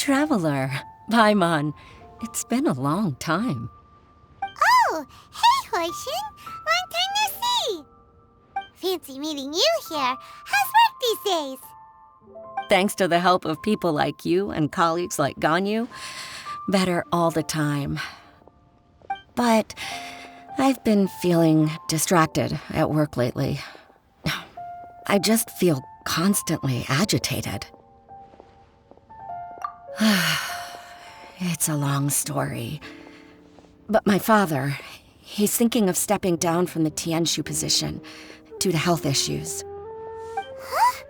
traveler. Paimon. It's been a long time. Oh, hey, Hoishin. Long time no see. Fancy meeting you here. How's work these days? Thanks to the help of people like you and colleagues like Ganyu, better all the time. But I've been feeling distracted at work lately. I just feel constantly agitated. It's a long story. But my father, he's thinking of stepping down from the Tianshu position due to health issues. Huh?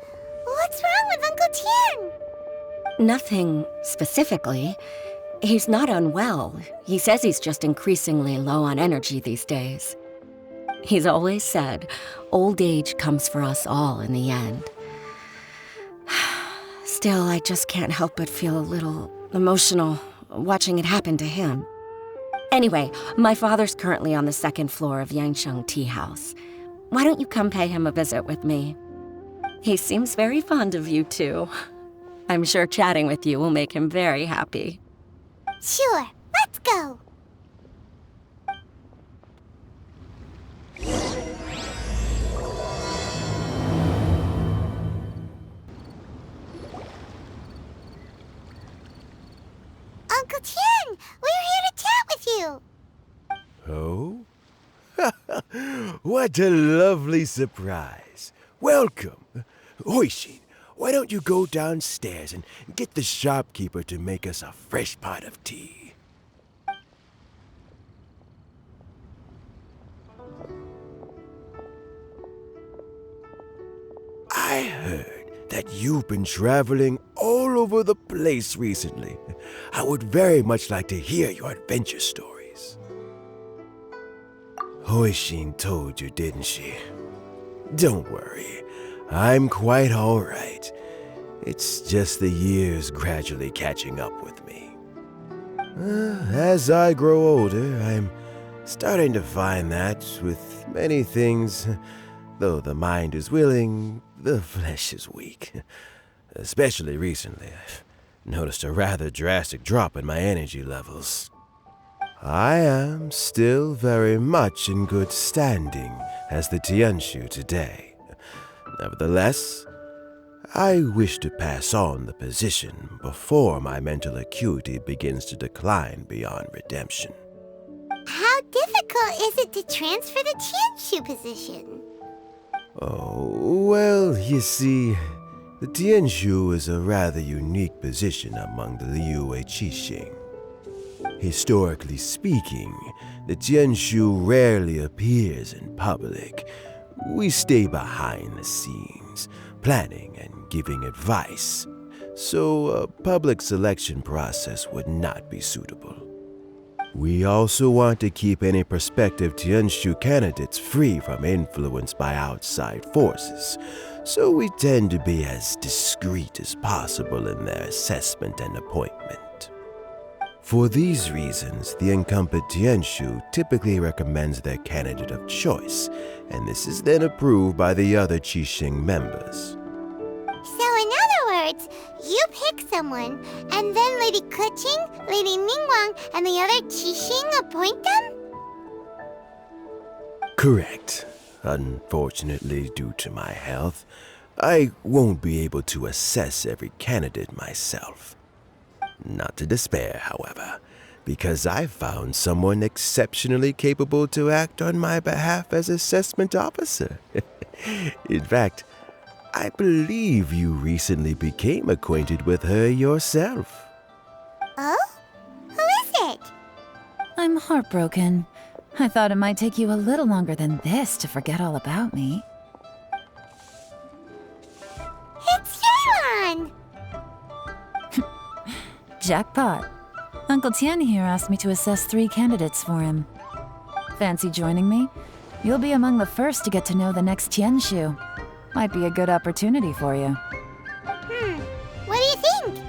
What's wrong with Uncle Tian? Nothing specifically. He's not unwell. He says he's just increasingly low on energy these days. He's always said, old age comes for us all in the end. Still, I just can't help but feel a little emotional watching it happen to him. Anyway, my father's currently on the second floor of Yangsheng Tea House. Why don't you come pay him a visit with me? He seems very fond of you, too. I'm sure chatting with you will make him very happy. Sure, let's go. Uncle Tian, we're here to chat with you. Oh? What a lovely surprise. Welcome. Hoishin, why don't you go downstairs and get the shopkeeper to make us a fresh pot of tea? I heard that you've been traveling all over the place recently. I would very much like to hear your adventure stories. Hoishin told you, didn't she? Don't worry, I'm quite all right. It's just the years gradually catching up with me. As I grow older, I'm starting to find that with many things, though the mind is willing, the flesh is weak. Especially recently, I've noticed a rather drastic drop in my energy levels. I am still very much in good standing as the Tianshu today. Nevertheless, I wish to pass on the position before my mental acuity begins to decline beyond redemption. How difficult is it to transfer the Tianshu position? Oh, well, you see, the Tianshu is a rather unique position among the Liyue Qixing. Historically speaking, the Tianshu rarely appears in public. We stay behind the scenes, planning and giving advice, so a public selection process would not be suitable. We also want to keep any prospective Tianshu candidates free from influence by outside forces, so we tend to be as discreet as possible in their assessment and appointment. For these reasons, the incumbent Tianshu typically recommends their candidate of choice, and this is then approved by the other Qixing members. So in other words, you pick someone, and then Lady Keqing, Lady Ningguang, and the other Qixing appoint them? Correct. Unfortunately, due to my health, I won't be able to assess every candidate myself. Not to despair, however, because I found someone exceptionally capable to act on my behalf as assessment officer. In fact, I believe you recently became acquainted with her yourself. Oh? Who is it? I'm heartbroken. I thought it might take you a little longer than this to forget all about me. It's Yelan! Jackpot. Uncle Tian here asked me to assess 3 candidates for him. Fancy joining me? You'll be among the first to get to know the next Tianshu. Might be a good opportunity for you. What do you think?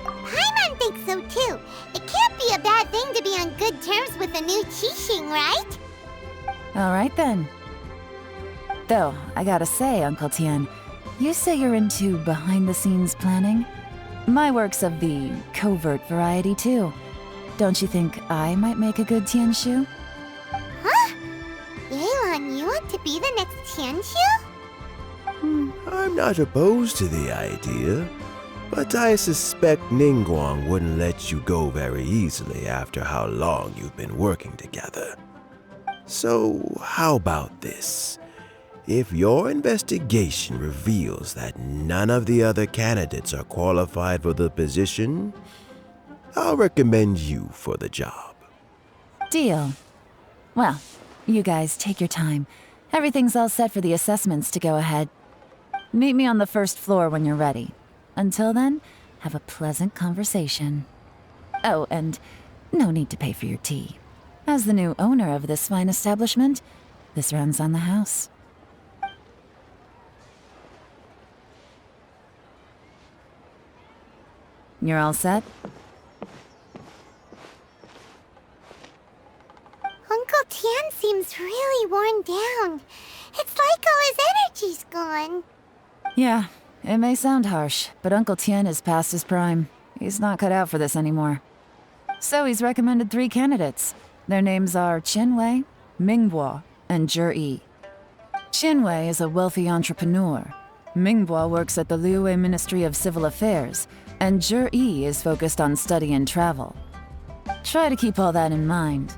Paimon thinks so too. It can't be a bad thing to be on good terms with a new Qixing, right? Alright then. Though, I gotta say, Uncle Tian, you say you're into behind-the-scenes planning? My work's of the covert variety, too. Don't you think I might make a good Tianshu? Huh? Yelan, you want to be the next Tianshu? I'm not opposed to the idea, but I suspect Ningguang wouldn't let you go very easily after how long you've been working together. So, how about this? If your investigation reveals that none of the other candidates are qualified for the position, I'll recommend you for the job. Deal. Well, you guys take your time. Everything's all set for the assessments to go ahead. Meet me on the first floor when you're ready. Until then, have a pleasant conversation. Oh, and no need to pay for your tea. As the new owner of this fine establishment, this runs on the house. You're all set? Uncle Tian seems really worn down. It's like all his energy's gone. Yeah, it may sound harsh, but Uncle Tian is past his prime. He's not cut out for this anymore. So he's recommended 3 candidates. Their names are Qianwei, Mingbo, and Zhi. Qianwei is a wealthy entrepreneur. Mingbo works at the Liyue Ministry of Civil Affairs, and Zhi is focused on study and travel. Try to keep all that in mind.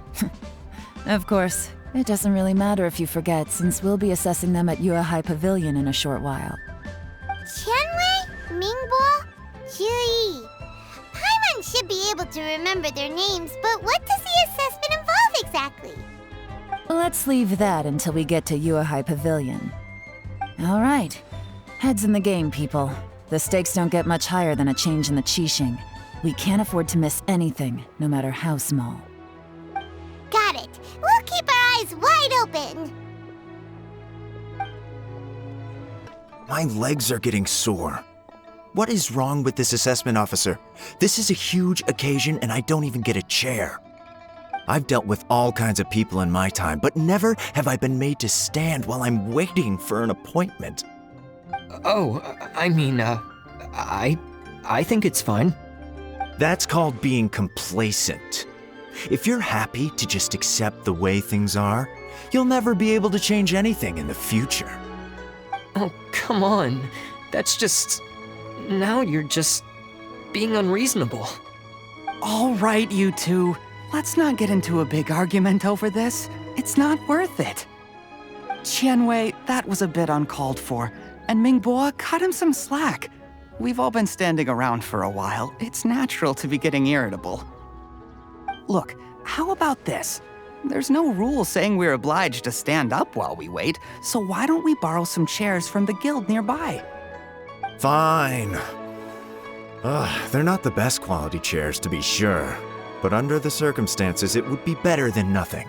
Of course, it doesn't really matter if you forget, since we'll be assessing them at Yuehai Pavilion in a short while. Qianwei, Mingbo, Zhi. Paimon should be able to remember their names, but what does the assessment involve exactly? Let's leave that until we get to Yuehai Pavilion. All right. Heads in the game, people. The stakes don't get much higher than a change in the Qixing. We can't afford to miss anything, no matter how small. Got it. We'll keep our eyes wide open. My legs are getting sore. What is wrong with this assessment officer? This is a huge occasion and I don't even get a chair. I've dealt with all kinds of people in my time, but never have I been made to stand while I'm waiting for an appointment. Oh, I think it's fine. That's called being complacent. If you're happy to just accept the way things are, you'll never be able to change anything in the future. Oh, come on. That's just... Now you're just being unreasonable. All right, you two. Let's not get into a big argument over this. It's not worth it. Qianwei, that was a bit uncalled for. And Mingbo, cut him some slack. We've all been standing around for a while. It's natural to be getting irritable. Look, how about this? There's no rule saying we're obliged to stand up while we wait, so why don't we borrow some chairs from the guild nearby? Fine. They're not the best quality chairs, to be sure. But under the circumstances, it would be better than nothing.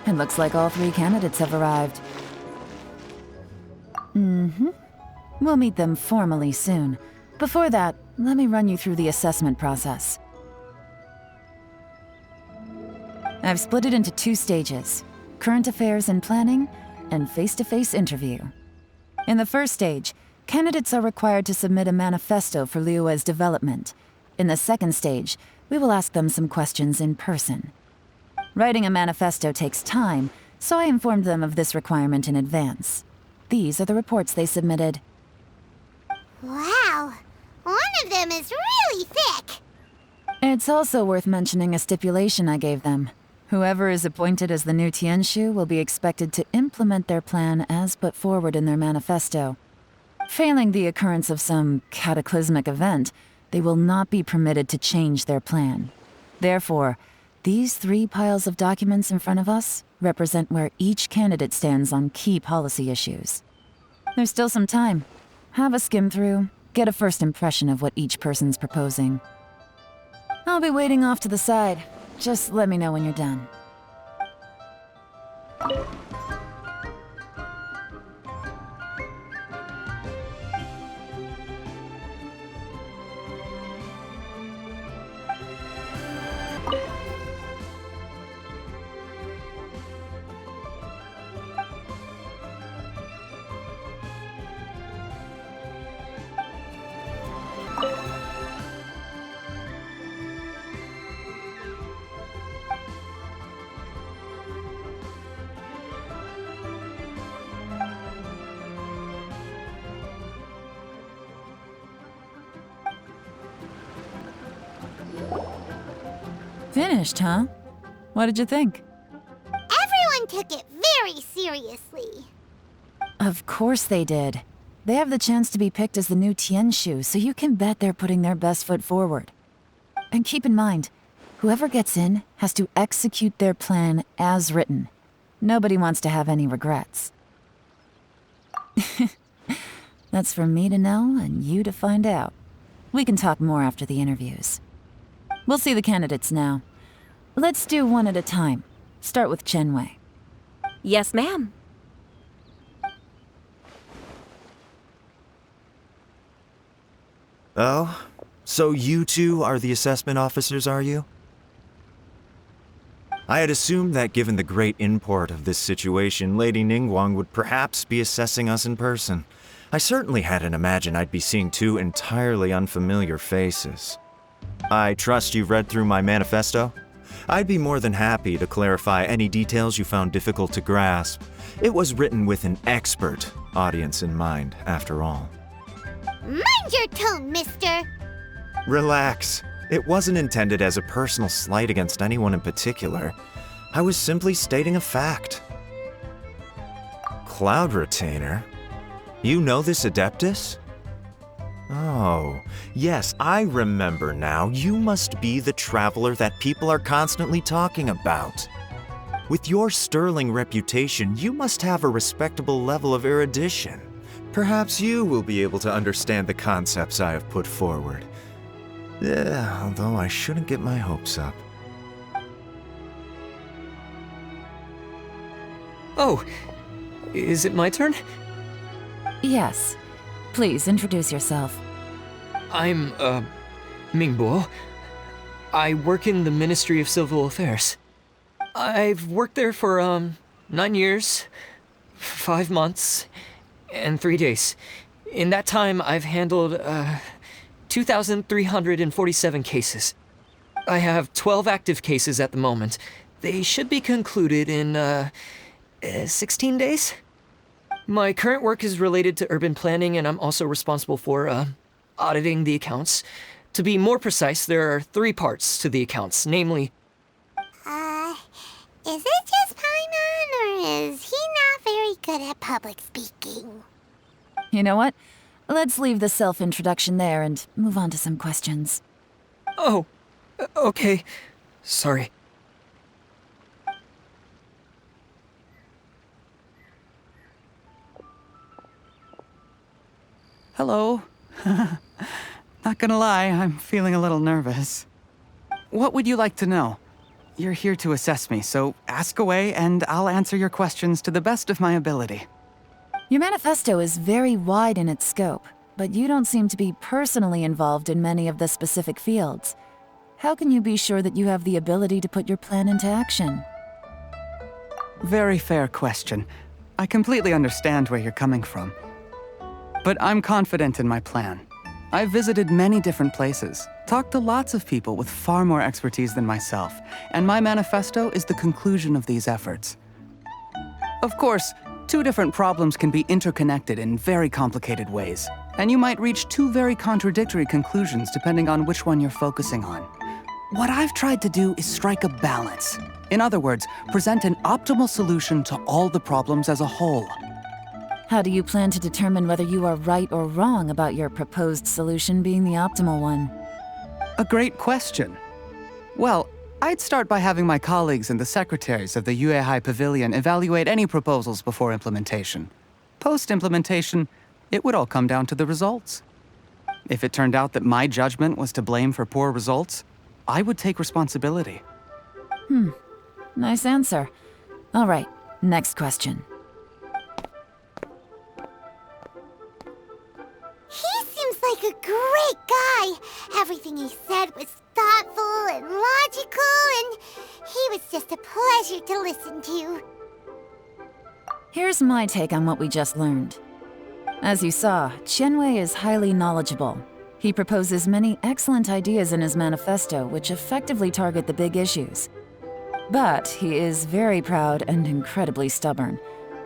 It looks like all 3 candidates have arrived. We'll meet them formally soon. Before that, let me run you through the assessment process. I've split it into 2 stages: current affairs and planning, and face-to-face interview. In the first stage, candidates are required to submit a manifesto for Liyue's development. In the second stage, we will ask them some questions in person. Writing a manifesto takes time, so I informed them of this requirement in advance. These are the reports they submitted. Wow. One of them is really thick. It's also worth mentioning a stipulation I gave them. Whoever is appointed as the new Tianshu will be expected to implement their plan as put forward in their manifesto. Failing the occurrence of some cataclysmic event, they will not be permitted to change their plan. Therefore, these 3 piles of documents in front of us represent where each candidate stands on key policy issues. There's still some time. Have a skim through, get a first impression of what each person's proposing. I'll be waiting off to the side. Just let me know when you're done. Finished, huh? What did you think? Everyone took it very seriously. Of course they did. They have the chance to be picked as the new Tianshu, so you can bet they're putting their best foot forward. And keep in mind, whoever gets in has to execute their plan as written. Nobody wants to have any regrets. That's for me to know and you to find out. We can talk more after the interviews. We'll see the candidates now. Let's do one at a time. Start with Chenwei. Yes, ma'am. Oh? So you two are the assessment officers, are you? I had assumed that given the great import of this situation, Lady Ningguang would perhaps be assessing us in person. I certainly hadn't imagined I'd be seeing two entirely unfamiliar faces. I trust you've read through my manifesto? I'd be more than happy to clarify any details you found difficult to grasp. It was written with an expert audience in mind, after all. Mind your tone, mister. Relax. It wasn't intended as a personal slight against anyone in particular. I was simply stating a fact. Cloud Retainer? You know this Adeptus? Oh, yes, I remember now. You must be the traveler that people are constantly talking about. With your sterling reputation, you must have a respectable level of erudition. Perhaps you will be able to understand the concepts I have put forward. Yeah, although I shouldn't get my hopes up. Oh, is it my turn? Yes. Please introduce yourself. I'm, Mingbo. I work in the Ministry of Civil Affairs. I've worked there for, 9 years, 5 months, and 3 days. In that time, I've handled, 2,347 cases. I have 12 active cases at the moment. They should be concluded in, 16 days? My current work is related to urban planning, and I'm also responsible for, auditing the accounts. To be more precise, there are 3 parts to the accounts, namely... Is it just Paimon, or is he not very good at public speaking? You know what? Let's leave the self-introduction there and move on to some questions. Oh, okay. Sorry. Hello. Not gonna lie, I'm feeling a little nervous. What would you like to know? You're here to assess me, so ask away and I'll answer your questions to the best of my ability. Your manifesto is very wide in its scope, but you don't seem to be personally involved in many of the specific fields. How can you be sure that you have the ability to put your plan into action? Very fair question. I completely understand where you're coming from. But I'm confident in my plan. I've visited many different places, talked to lots of people with far more expertise than myself, and my manifesto is the conclusion of these efforts. Of course, 2 different problems can be interconnected in very complicated ways, and you might reach 2 very contradictory conclusions depending on which one you're focusing on. What I've tried to do is strike a balance. In other words, present an optimal solution to all the problems as a whole. How do you plan to determine whether you are right or wrong about your proposed solution being the optimal one? A great question. Well, I'd start by having my colleagues and the secretaries of the Yuehai Pavilion evaluate any proposals before implementation. Post-implementation, it would all come down to the results. If it turned out that my judgment was to blame for poor results, I would take responsibility. Nice answer. All right, next question. He seems like a great guy. Everything he said was thoughtful and logical, and he was just a pleasure to listen to. Here's my take on what we just learned. As you saw, Chenwei is highly knowledgeable. He proposes many excellent ideas in his manifesto which effectively target the big issues. But he is very proud and incredibly stubborn.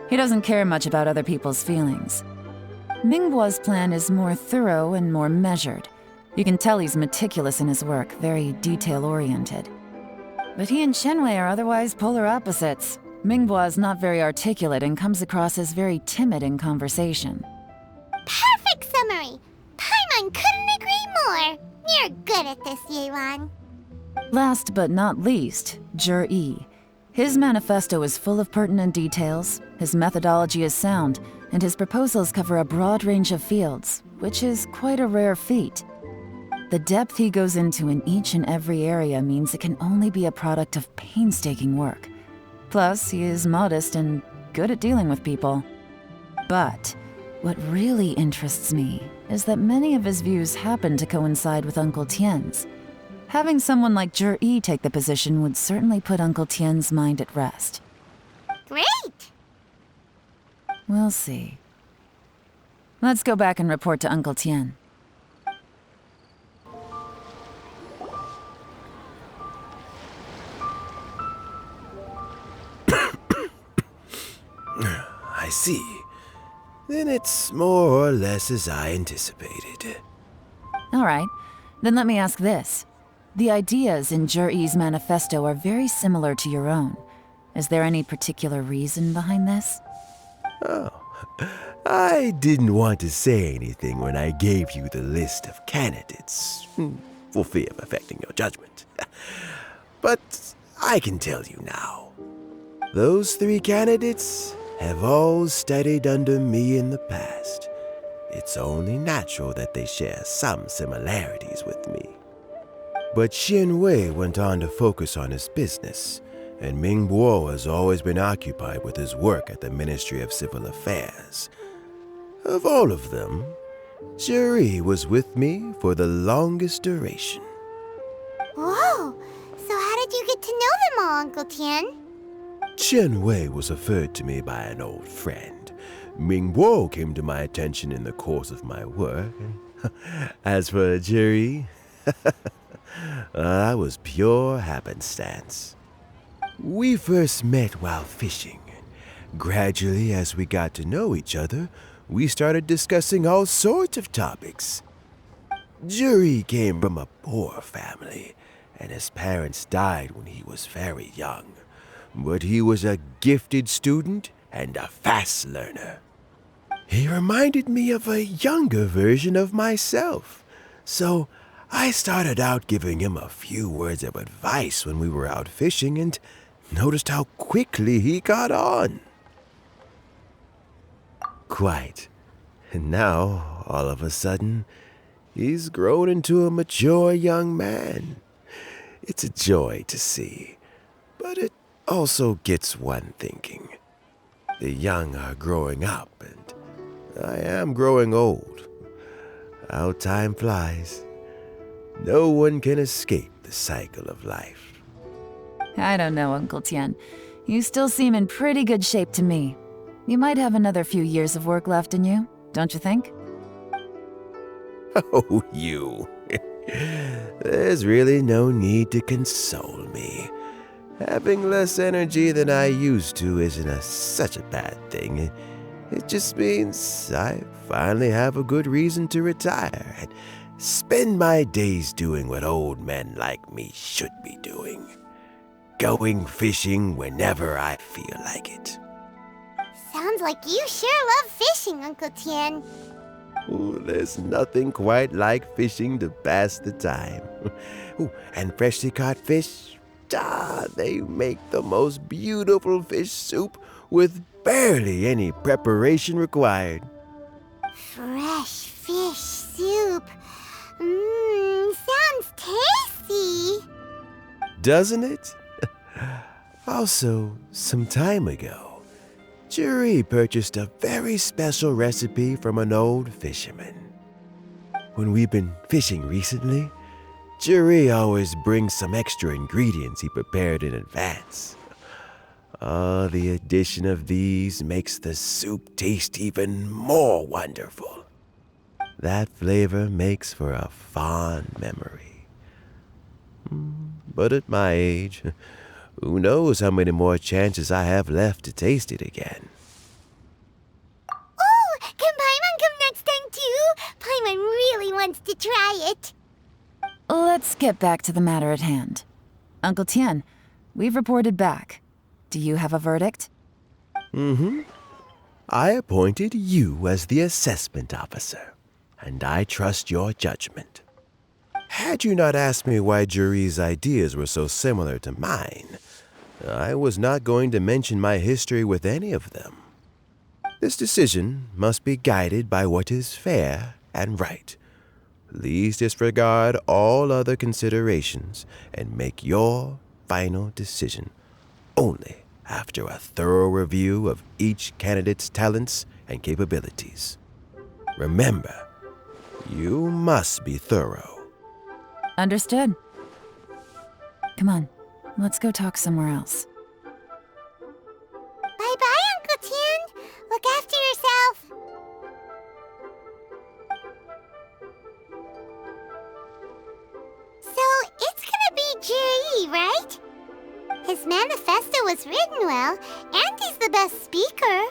He doesn't care much about other people's feelings. Mingbo's plan is more thorough and more measured. You can tell he's meticulous in his work, very detail-oriented. But he and Qianwei are otherwise polar opposites. Minghua is not very articulate and comes across as very timid in conversation. Perfect summary! Paimon couldn't agree more! You're good at this, Yelan. Last but not least, Zhi. His manifesto is full of pertinent details, his methodology is sound, and his proposals cover a broad range of fields, which is quite a rare feat. The depth he goes into in each and every area means it can only be a product of painstaking work. Plus, he is modest and good at dealing with people. But what really interests me is that many of his views happen to coincide with Uncle Tien's. Having someone like Zhi take the position would certainly put Uncle Tien's mind at rest. Great! We'll see. Let's go back and report to Uncle Tien. I see. Then it's more or less as I anticipated. All right, then let me ask this. The ideas in Zhi's manifesto are very similar to your own. Is there any particular reason behind this? Oh, I didn't want to say anything when I gave you the list of candidates, for fear of affecting your judgment. But I can tell you now. Those 3 candidates have all studied under me in the past. It's only natural that they share some similarities with me. But Qianwei went on to focus on his business, and Mingbo has always been occupied with his work at the Ministry of Civil Affairs. Of all of them, Zhi was with me for the longest duration. Whoa! So how did you get to know them all, Uncle Tien? Qianwei was referred to me by an old friend. Mingbo came to my attention in the course of my work. As for Zhi, that was pure happenstance. We first met while fishing. Gradually, as we got to know each other, we started discussing all sorts of topics. Zhi came from a poor family, and his parents died when he was very young. But he was a gifted student and a fast learner. He reminded me of a younger version of myself, so I started out giving him a few words of advice when we were out fishing and noticed how quickly he got on. Quite. And now, all of a sudden, he's grown into a mature young man. It's a joy to see, but it also gets one thinking. The young are growing up, and I am growing old. How time flies. No one can escape the cycle of life. I don't know, Uncle Tien. You still seem in pretty good shape to me. You might have another few years of work left in you, don't you think? Oh, you. There's really no need to console me. Having less energy than I used to isn't such a bad thing. It just means I finally have a good reason to retire and spend my days doing what old men like me should be doing. Going fishing whenever I feel like it. Sounds like you sure love fishing, Uncle Tien. Ooh, there's nothing quite like fishing to pass the time. Ooh, and freshly caught fish, they make the most beautiful fish soup with barely any preparation required. Fresh fish soup. Sounds tasty. Doesn't it? Also, some time ago, Zhi purchased a very special recipe from an old fisherman. When we've been fishing recently, Zhi always brings some extra ingredients he prepared in advance. The addition of these makes the soup taste even more wonderful. That flavor makes for a fond memory. But at my age, who knows how many more chances I have left to taste it again. Oh, can Paimon come next time too? Paimon really wants to try it. Let's get back to the matter at hand. Uncle Tien, we've reported back. Do you have a verdict? I appointed you as the assessment officer, and I trust your judgment. Had you not asked me why Juri's ideas were so similar to mine, I was not going to mention my history with any of them. This decision must be guided by what is fair and right. Please disregard all other considerations and make your final decision only after a thorough review of each candidate's talents and capabilities. Remember, you must be thorough. Understood. Come on, let's go talk somewhere else. Bye-bye, Uncle Tian. Look after yourself. So, it's gonna be Jiri, right? His manifesto was written well, and he's the best speaker.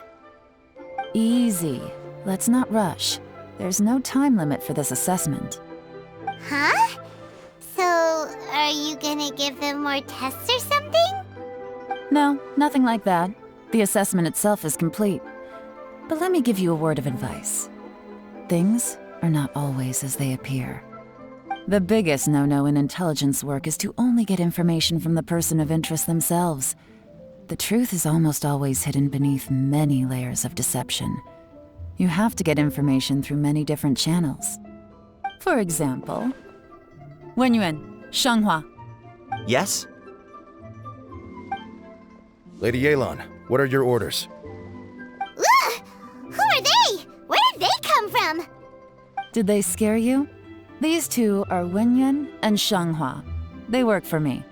Easy. Let's not rush. There's no time limit for this assessment. Huh? So, are you gonna give them more tests or something? No, nothing like that. The assessment itself is complete. But let me give you a word of advice. Things are not always as they appear. The biggest no-no in intelligence work is to only get information from the person of interest themselves. The truth is almost always hidden beneath many layers of deception. You have to get information through many different channels. For example, Wenyuan, Shanghua. Yes? Lady Yelan, what are your orders? Ugh! Who are they? Where did they come from? Did they scare you? These two are Wenyuan and Shanghua. They work for me.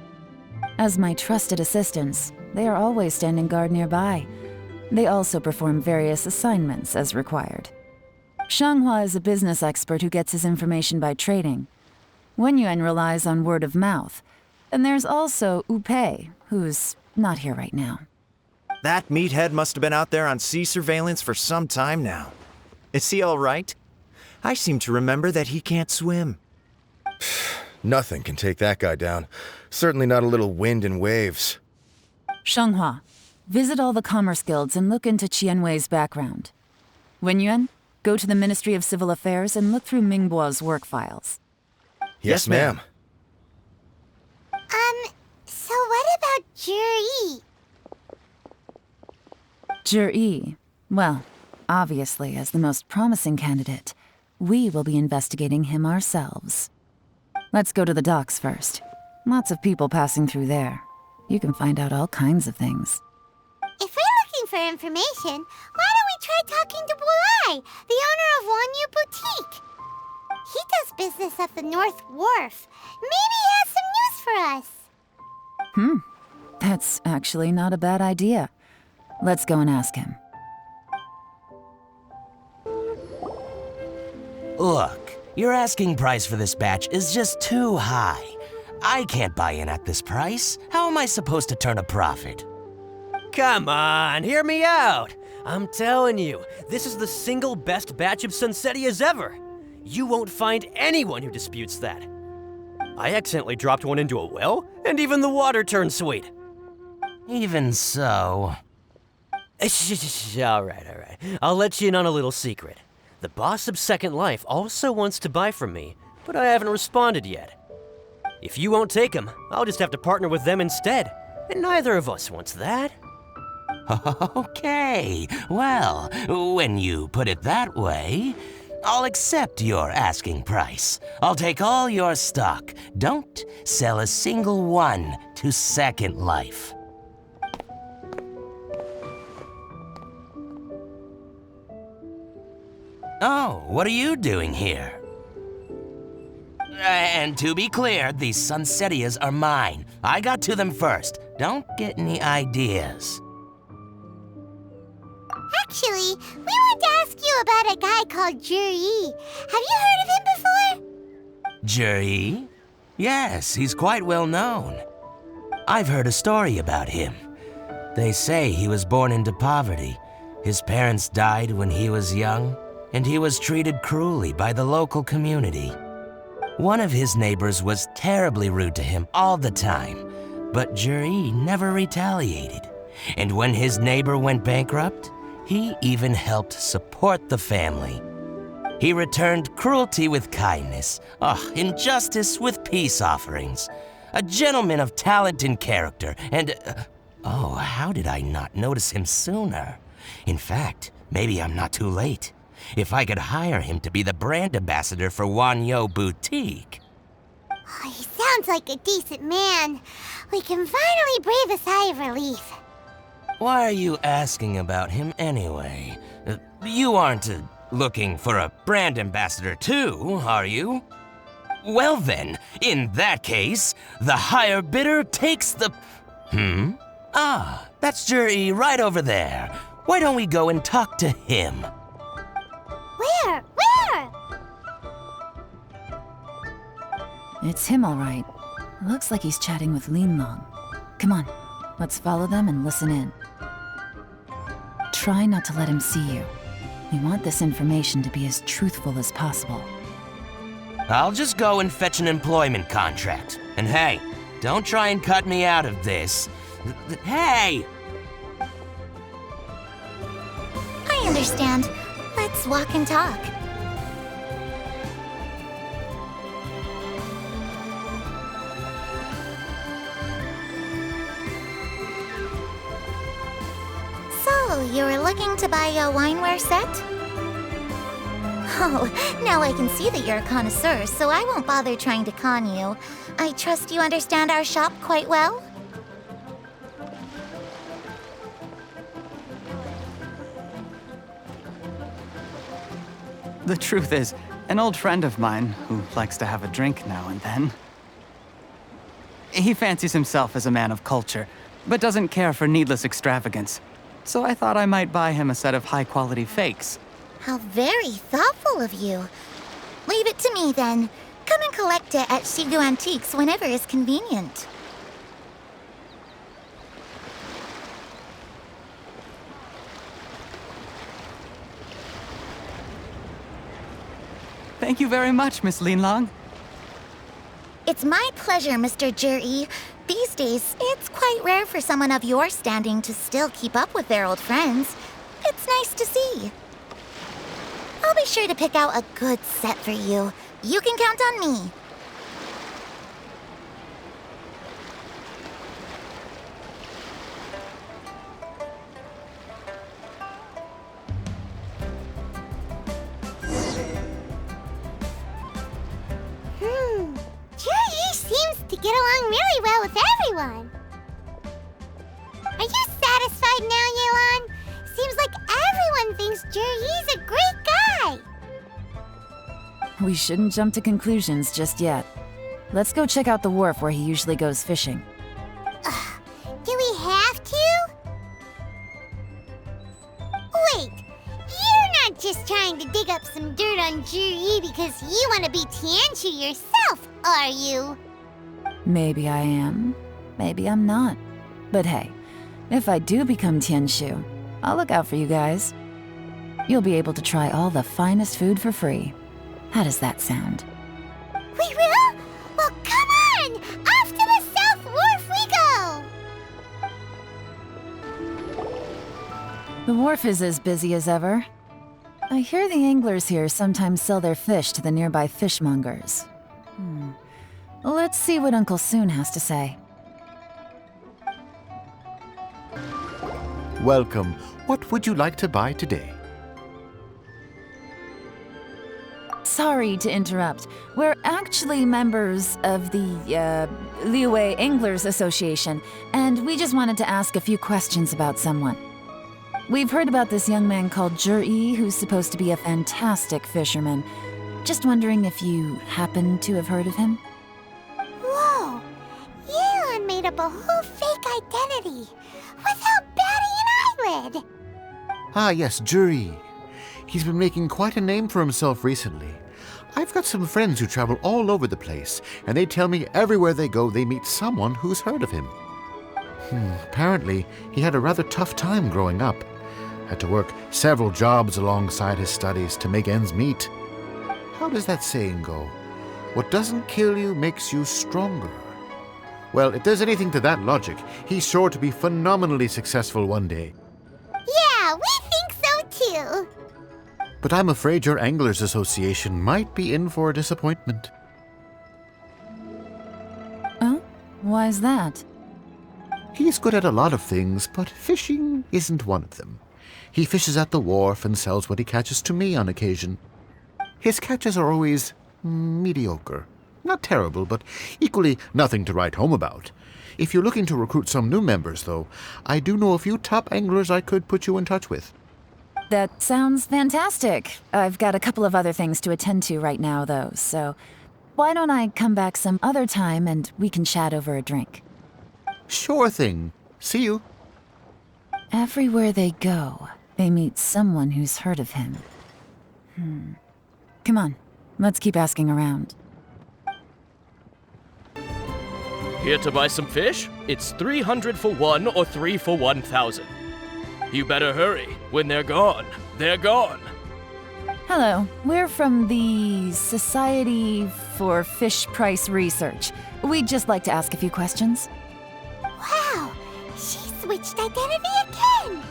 As my trusted assistants, they are always standing guard nearby. They also perform various assignments as required. Shanghua is a business expert who gets his information by trading. Wenyuan relies on word of mouth. And there's also Upei, who's not here right now. That meathead must have been out there on sea surveillance for some time now. Is he all right? I seem to remember that he can't swim. Nothing can take that guy down. Certainly not a little wind and waves. Shanghua, visit all the commerce guilds and look into Qianwei's background. Wenyuan, go to the Ministry of Civil Affairs and look through Mingbo's work files. Yes, ma'am. So what about Jiri? Jiri, well, obviously as the most promising candidate, we will be investigating him ourselves. Let's go to the docks first. Lots of people passing through there. You can find out all kinds of things. If we're looking for information, why don't we try talking to Bulai, the owner of Wanyu Boutique? He does business at the North Wharf. Maybe he has some news for us. That's actually not a bad idea. Let's go and ask him. Look, your asking price for this batch is just too high. I can't buy in at this price. How am I supposed to turn a profit? Come on, hear me out. I'm telling you, this is the single best batch of Sunsetias ever. You won't find anyone who disputes that. I accidentally dropped one into a well, and even the water turned sweet. Even so... All right. I'll let you in on a little secret. The boss of Second Life also wants to buy from me, but I haven't responded yet. If you won't take him, I'll just have to partner with them instead, and neither of us wants that. Okay, well, when you put it that way, I'll accept your asking price. I'll take all your stock. Don't sell a single one to Second Life. Oh, what are you doing here? And to be clear, these Sunsetias are mine. I got to them first. Don't get any ideas. Actually, we want to ask you about a guy called Jiri. Have you heard of him before? Jiri? Yes, he's quite well known. I've heard a story about him. They say he was born into poverty. His parents died when he was young, and he was treated cruelly by the local community. One of his neighbors was terribly rude to him all the time, But Juri never retaliated. And when his neighbor went bankrupt, he even helped support the family. He returned cruelty with kindness, injustice with peace offerings. A gentleman of talent and character, and how did I not notice him sooner? In fact, maybe I'm not too late. If I could hire him to be the brand ambassador for Wanyo Boutique. Oh, he sounds like a decent man. We can finally breathe a sigh of relief. Why are you asking about him anyway? You aren't looking for a brand ambassador too, are you? Well then, in that case, the higher bidder takes the... that's Juri right over there. Why don't we go and talk to him? Where? Where? It's him, all right. Looks like he's chatting with Lin Long. Come on, let's follow them and listen in. Try not to let him see you. We want this information to be as truthful as possible. I'll just go and fetch an employment contract. And hey, don't try and cut me out of this. Hey! I understand. Let's walk and talk. So, you were looking to buy a wineware set? Oh, now I can see that you're a connoisseur, so I won't bother trying to con you. I trust you understand our shop quite well? The truth is, an old friend of mine, who likes to have a drink now and then, he fancies himself as a man of culture, but doesn't care for needless extravagance. So I thought I might buy him a set of high-quality fakes. How very thoughtful of you. Leave it to me, then. Come and collect it at Shigu Antiques whenever is convenient. Thank you very much, Miss Lin Long. It's my pleasure, Mr. Juri. These days, it's quite rare for someone of your standing to still keep up with their old friends. It's nice to see. I'll be sure to pick out a good set for you. You can count on me. Juri seems to get along really well with everyone. Are you satisfied now, Yelan? Seems like everyone thinks Juri's a great guy. We shouldn't jump to conclusions just yet. Let's go check out the wharf where he usually goes fishing. Do we have to? Wait, you're not just trying to dig up some dirt on Juri because you want to be Tianshu yourself, are you? Maybe I am, maybe I'm not. But hey, if I do become Tianshu, I'll look out for you guys. You'll be able to try all the finest food for free. How does that sound? We will? Well, come on! Off to the South Wharf we go! The wharf is as busy as ever. I hear the anglers here sometimes sell their fish to the nearby fishmongers. Let's see what Uncle Soon has to say. Welcome. What would you like to buy today? Sorry to interrupt. We're actually members of the, Liyue Anglers Association, and we just wanted to ask a few questions about someone. We've heard about this young man called Juri, who's supposed to be a fantastic fisherman. Just wondering if you happen to have heard of him? Whoa! Yelan made up a whole fake identity without batting an eyelid! Ah, yes, Juri. He's been making quite a name for himself recently. I've got some friends who travel all over the place, and they tell me everywhere they go they meet someone who's heard of him. Apparently, he had a rather tough time growing up. Had to work several jobs alongside his studies to make ends meet. How does that saying go? What doesn't kill you makes you stronger. Well, if there's anything to that logic, he's sure to be phenomenally successful one day. Yeah, we think so too. But I'm afraid your Anglers Association might be in for a disappointment. Oh? Why's that? He's good at a lot of things, but fishing isn't one of them. He fishes at the wharf and sells what he catches to me on occasion. His catches are always mediocre. Not terrible, but equally nothing to write home about. If you're looking to recruit some new members, though, I do know a few top anglers I could put you in touch with. That sounds fantastic. I've got a couple of other things to attend to right now, though, so why don't I come back some other time and we can chat over a drink? Sure thing. See you. Everywhere they go, they meet someone who's heard of him. Come on, let's keep asking around. Here to buy some fish? It's 300 for one or 3 for 1,000. You better hurry. When they're gone, they're gone. Hello, we're from the Society for Fish Price Research. We'd just like to ask a few questions. Wow, she switched identity again.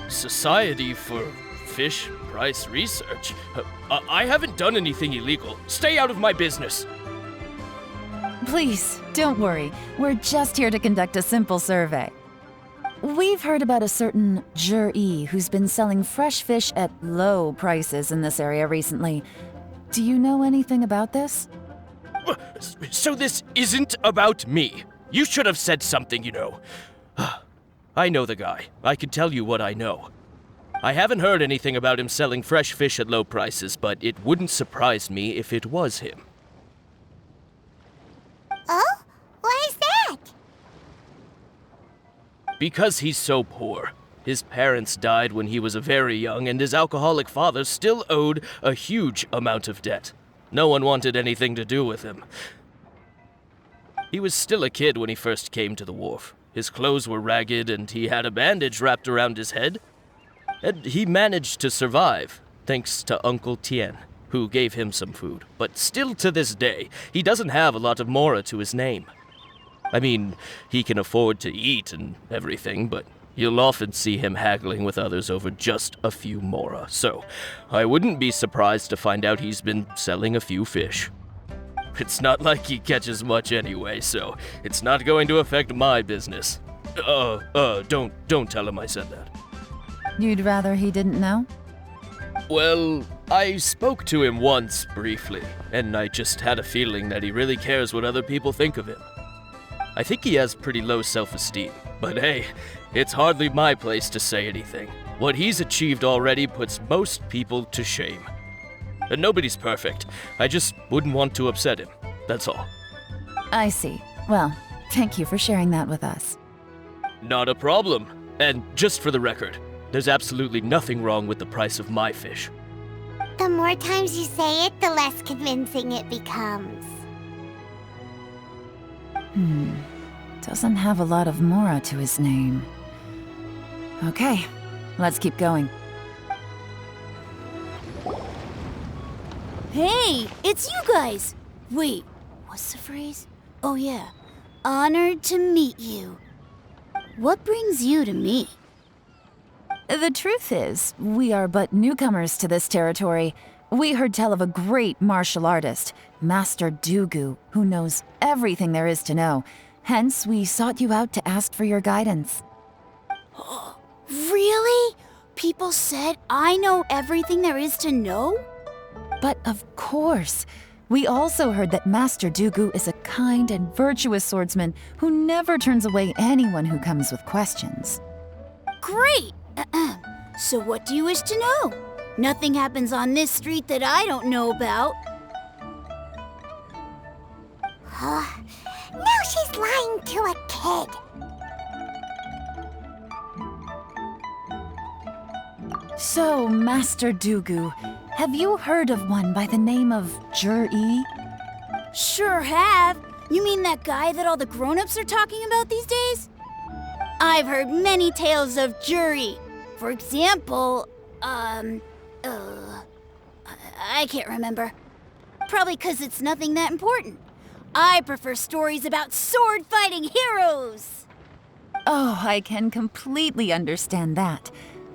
Society for Fish Price Research? I haven't done anything illegal. Stay out of my business. Please, don't worry. We're just here to conduct a simple survey. We've heard about a certain Zhi who's been selling fresh fish at low prices in this area recently. Do you know anything about this? So this isn't about me. You should have said something, you know. I know the guy. I can tell you what I know. I haven't heard anything about him selling fresh fish at low prices, but it wouldn't surprise me if it was him. Oh? Why is that? Because he's so poor. His parents died when he was very young, and his alcoholic father still owed a huge amount of debt. No one wanted anything to do with him. He was still a kid when he first came to the wharf. His clothes were ragged, and he had a bandage wrapped around his head. And he managed to survive, thanks to Uncle Tien, who gave him some food. But still to this day, he doesn't have a lot of mora to his name. I mean, he can afford to eat and everything, but you'll often see him haggling with others over just a few mora. So, I wouldn't be surprised to find out he's been selling a few fish. It's not like he catches much anyway, so it's not going to affect my business. Don't tell him I said that. You'd rather he didn't know? Well, I spoke to him once, briefly, and I just had a feeling that he really cares what other people think of him. I think he has pretty low self-esteem, but hey, it's hardly my place to say anything. What he's achieved already puts most people to shame. And nobody's perfect. I just wouldn't want to upset him, that's all. I see. Well, thank you for sharing that with us. Not a problem. And just for the record, there's absolutely nothing wrong with the price of my fish. The more times you say it, the less convincing it becomes. Doesn't have a lot of mora to his name. Okay, let's keep going. Hey, it's you guys! Wait, what's the phrase? Oh yeah, honored to meet you. What brings you to me? The truth is, we are but newcomers to this territory. We heard tell of a great martial artist, Master Dugu, who knows everything there is to know. Hence, we sought you out to ask for your guidance. Really? People said I know everything there is to know? But of course, we also heard that Master Dugu is a kind and virtuous swordsman who never turns away anyone who comes with questions. Great! So what do you wish to know? Nothing happens on this street that I don't know about. Now she's lying to a kid. So, Master Dugu, have you heard of one by the name of Zhi? Sure have. You mean that guy that all the grown-ups are talking about these days? I've heard many tales of Zhi. For example, I can't remember. Probably 'cause it's nothing that important. I prefer stories about sword-fighting heroes. Oh, I can completely understand that.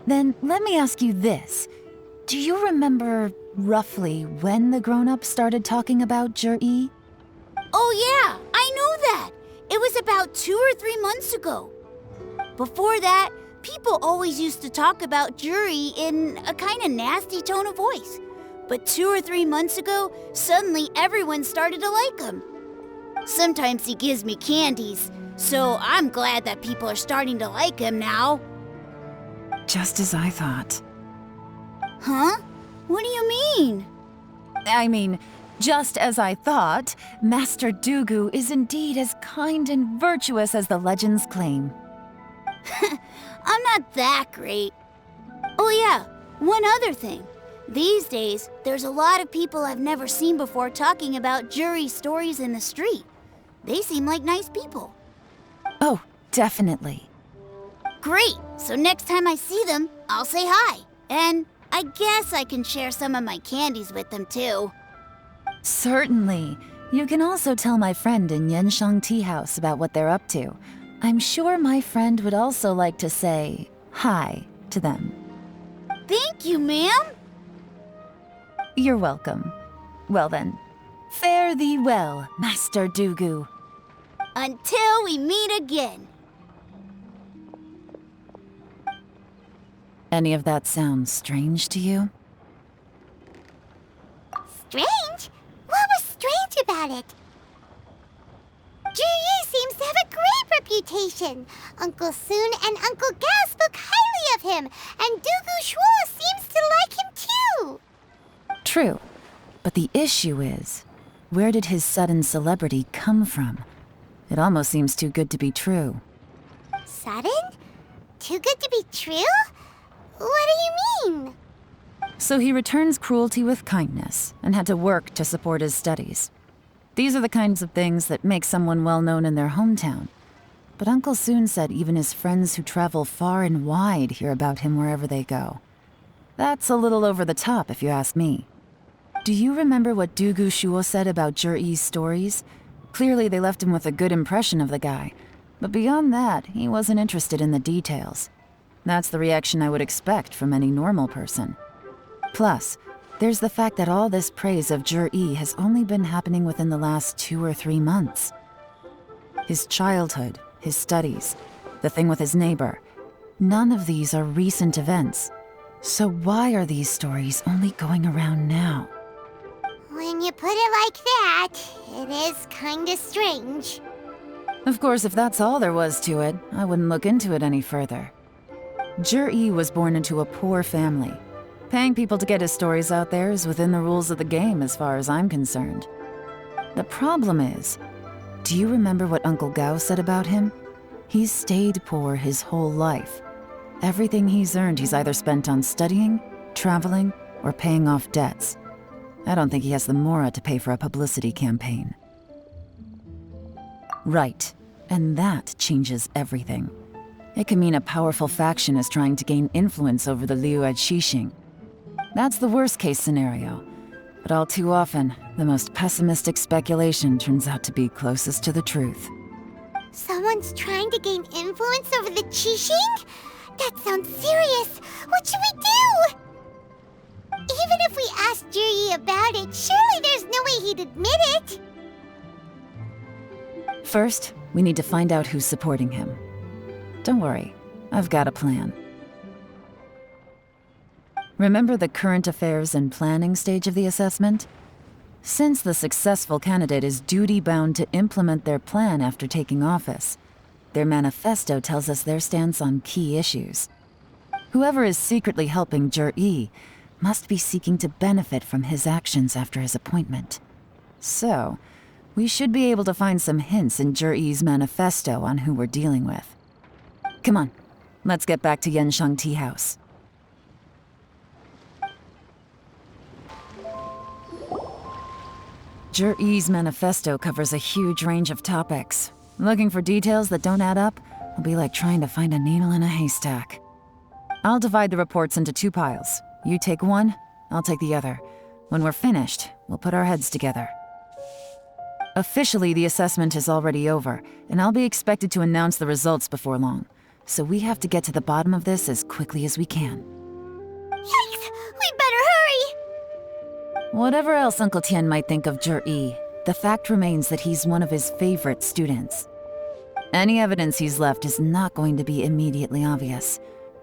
Then let me ask you this. Do you remember roughly when the grown-ups started talking about Jur-E? Oh yeah, I know that. It was about 2 or 3 months ago. Before that, people always used to talk about Jur-E in a kind of nasty tone of voice. But 2 or 3 months ago, suddenly everyone started to like him. Sometimes he gives me candies, so I'm glad that people are starting to like him now. Just as I thought. Huh? What do you mean? I mean, just as I thought, Master Dugu is indeed as kind and virtuous as the legends claim. I'm not that great. Oh yeah, one other thing. These days, there's a lot of people I've never seen before talking about Jur-E stories in the street. They seem like nice people. Oh, definitely. Great! So next time I see them, I'll say hi. And I guess I can share some of my candies with them too. Certainly. You can also tell my friend in Yenshang Tea House about what they're up to. I'm sure my friend would also like to say hi to them. Thank you, ma'am! You're welcome. Well then, fare thee well, Master Dugu. Until we meet again. Any of that sound strange to you? Strange? What was strange about it? Jur-E seems to have a great reputation. Uncle Soon and Uncle Gao spoke highly of him, and Dugu Shuo seems to like him too. True, but the issue is, where did his sudden celebrity come from? It almost seems too good to be true. Sudden? Too good to be true? What do you mean? So he returns cruelty with kindness and had to work to support his studies. These are the kinds of things that make someone well known in their hometown. But Uncle Soon said even his friends who travel far and wide hear about him wherever they go. That's a little over the top, if you ask me. Do you remember what Dugu Shuo said about Jur-E's stories? Clearly they left him with a good impression of the guy. But beyond that, he wasn't interested in the details. That's the reaction I would expect from any normal person. Plus, there's the fact that all this praise of Jur-E has only been happening within the last 2 or 3 months. His childhood, his studies, the thing with his neighbor, none of these are recent events. So why are these stories only going around now? When you put it like that, it is kinda strange. Of course, if that's all there was to it, I wouldn't look into it any further. Jur-E was born into a poor family. Paying people to get his stories out there is within the rules of the game as far as I'm concerned. The problem is, do you remember what Uncle Gao said about him? He's stayed poor his whole life. Everything he's earned he's either spent on studying, traveling, or paying off debts. I don't think he has the mora to pay for a publicity campaign. Right, and that changes everything. It can mean a powerful faction is trying to gain influence over the Liu at Xixing. That's the worst-case scenario. But all too often, the most pessimistic speculation turns out to be closest to the truth. Someone's trying to gain influence over the Qixing? That sounds serious. What should we do? Even if we asked Jur-E about it, surely there's no way he'd admit it. First, we need to find out who's supporting him. Don't worry, I've got a plan. Remember the current affairs and planning stage of the assessment? Since the successful candidate is duty-bound to implement their plan after taking office, their manifesto tells us their stance on key issues. Whoever is secretly helping Jur-E must be seeking to benefit from his actions after his appointment. So, we should be able to find some hints in Jur-E's manifesto on who we're dealing with. Come on, let's get back to Yenshang Tea House. Jur-E's manifesto covers a huge range of topics. Looking for details that don't add up will be like trying to find a needle in a haystack. I'll divide the reports into 2 piles. You take one, I'll take the other. When we're finished, we'll put our heads together. Officially, the assessment is already over, and I'll be expected to announce the results before long. So we have to get to the bottom of this as quickly as we can. Yikes! We better hurry! Whatever else Uncle Tian might think of Zhi, the fact remains that he's one of his favorite students. Any evidence he's left is not going to be immediately obvious.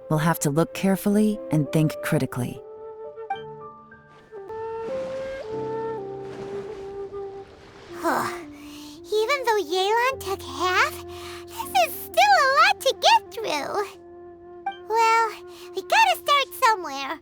We'll have to look carefully and think critically. Even though Yelan took half, this is still a lot to get through. Well, we gotta start somewhere.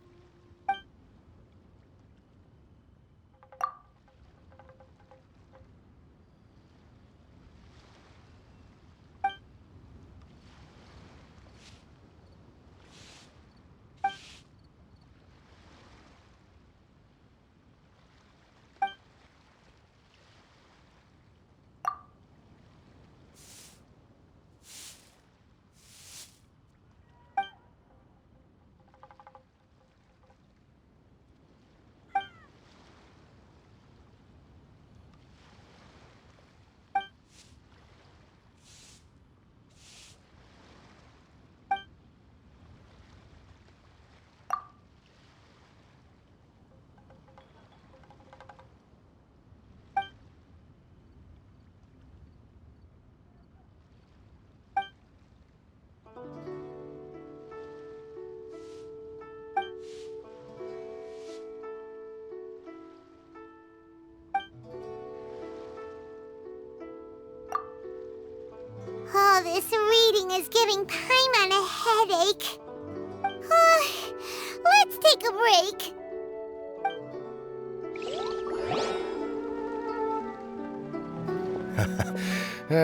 Oh, this reading is giving Paimon a headache. Let's take a break.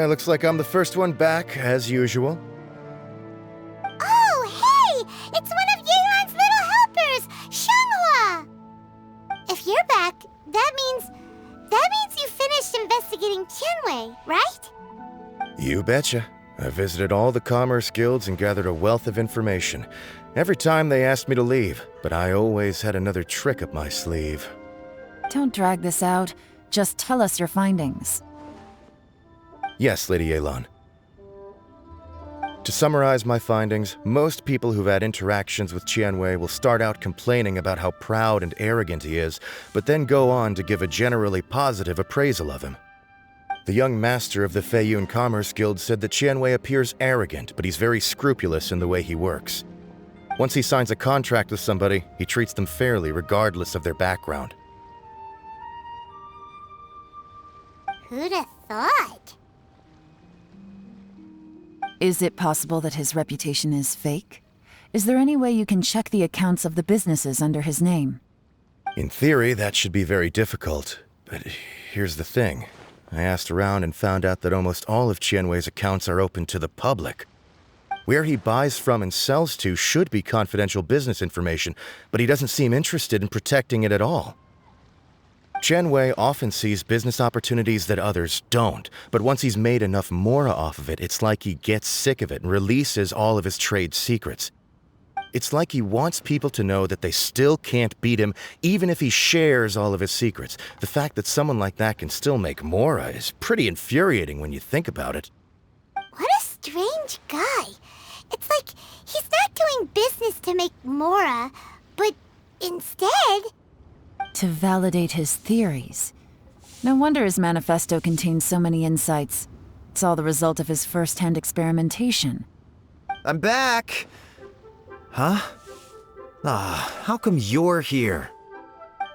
Looks like I'm the first one back, as usual. Oh, hey! It's one of Yelan's little helpers, Shanghua! If you're back, that means you finished investigating Tianwei, right? You betcha. I visited all the commerce guilds and gathered a wealth of information. Every time they asked me to leave, but I always had another trick up my sleeve. Don't drag this out. Just tell us your findings. Yes, Lady Yelan. To summarize my findings, most people who've had interactions with Tianwei will start out complaining about how proud and arrogant he is, but then go on to give a generally positive appraisal of him. The young master of the Feiyun Commerce Guild said that Tianwei appears arrogant, but he's very scrupulous in the way he works. Once he signs a contract with somebody, he treats them fairly regardless of their background. Who'd have thought? Is it possible that his reputation is fake? Is there any way you can check the accounts of the businesses under his name? In theory, that should be very difficult, but here's the thing. I asked around and found out that almost all of Tianwei's accounts are open to the public. Where he buys from and sells to should be confidential business information, but he doesn't seem interested in protecting it at all. Tianwei often sees business opportunities that others don't, but once he's made enough mora off of it, it's like he gets sick of it and releases all of his trade secrets. It's like he wants people to know that they still can't beat him, even if he shares all of his secrets. The fact that someone like that can still make mora is pretty infuriating when you think about it. What a strange guy. It's like he's not doing business to make mora, but instead... to validate his theories. No wonder his manifesto contains so many insights. It's all the result of his first-hand experimentation. I'm back! Huh? How come you're here?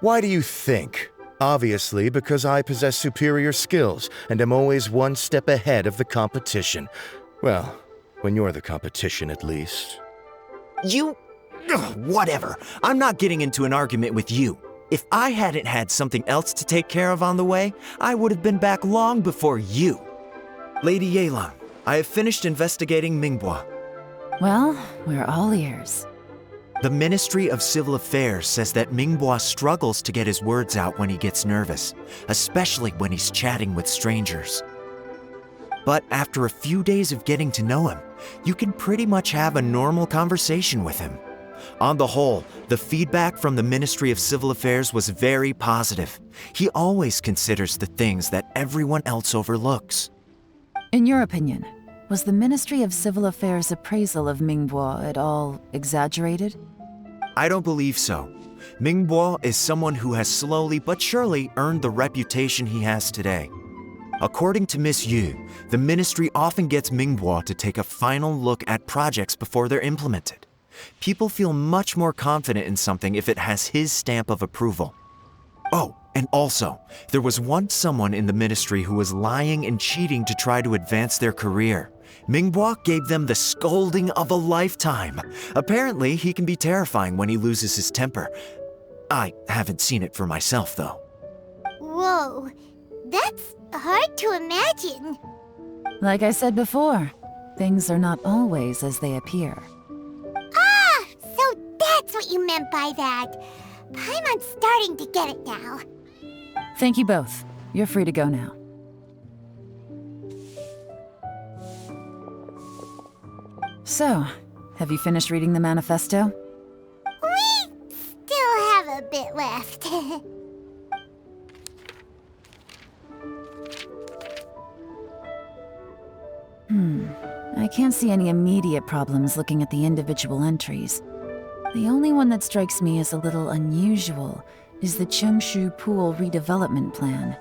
Why do you think? Obviously, because I possess superior skills and am always one step ahead of the competition. Well, when you're the competition, at least. You... whatever. I'm not getting into an argument with you. If I hadn't had something else to take care of on the way, I would have been back long before you. Lady Yelan, I have finished investigating Mingbua. Well, we're all ears. The Ministry of Civil Affairs says that Mingbua struggles to get his words out when he gets nervous, especially when he's chatting with strangers. But after a few days of getting to know him, you can pretty much have a normal conversation with him. On the whole, the feedback from the Ministry of Civil Affairs was very positive. He always considers the things that everyone else overlooks. In your opinion, was the Ministry of Civil Affairs' appraisal of Mingbo at all exaggerated? I don't believe so. Mingbo is someone who has slowly but surely earned the reputation he has today. According to Miss Yu, the ministry often gets Mingbo to take a final look at projects before they're implemented. People feel much more confident in something if it has his stamp of approval. Oh, and also, there was once someone in the ministry who was lying and cheating to try to advance their career. Mingbo gave them the scolding of a lifetime. Apparently, he can be terrifying when he loses his temper. I haven't seen it for myself, though. Whoa, that's hard to imagine. Like I said before, things are not always as they appear. Ah, so that's what you meant by that. I'm starting to get it now. Thank you both. You're free to go now. So, have you finished reading the manifesto? We still have a bit left. I can't see any immediate problems looking at the individual entries. The only one that strikes me as a little unusual is the Cheongshu Pool redevelopment plan.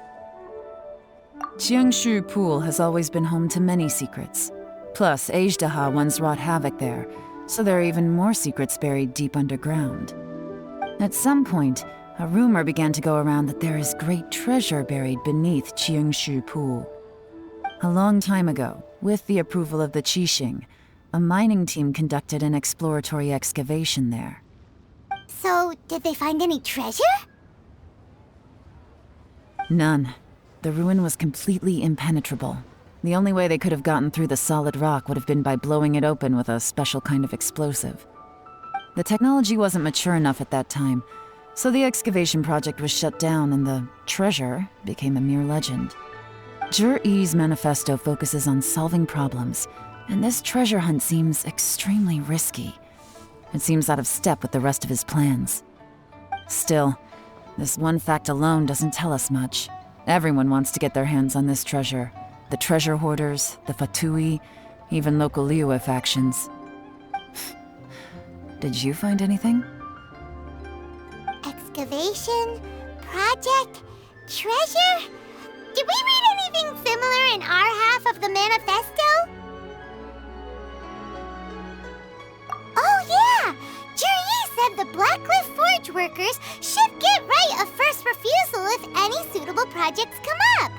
Cheongshu Pool has always been home to many secrets. Plus, Ajdaha once wrought havoc there, so there are even more secrets buried deep underground. At some point, a rumor began to go around that there is great treasure buried beneath Cheongshu Pool. A long time ago, with the approval of the Qixing, a mining team conducted an exploratory excavation there. So, did they find any treasure? None. The ruin was completely impenetrable. The only way they could have gotten through the solid rock would have been by blowing it open with a special kind of explosive. The technology wasn't mature enough at that time, so the excavation project was shut down and the treasure became a mere legend. Zhi-Yi's manifesto focuses on solving problems, and this treasure hunt seems extremely risky. It seems out of step with the rest of his plans. Still, this one fact alone doesn't tell us much. Everyone wants to get their hands on this treasure. The treasure hoarders, the Fatui, even local Liyue factions. Did you find anything? Excavation? Project? Treasure? Did we read anything similar in our half of the manifesto? Oh yeah! Zhi-Yi said the Blackcliff Forge workers should get right of first refusal if any suitable projects come up.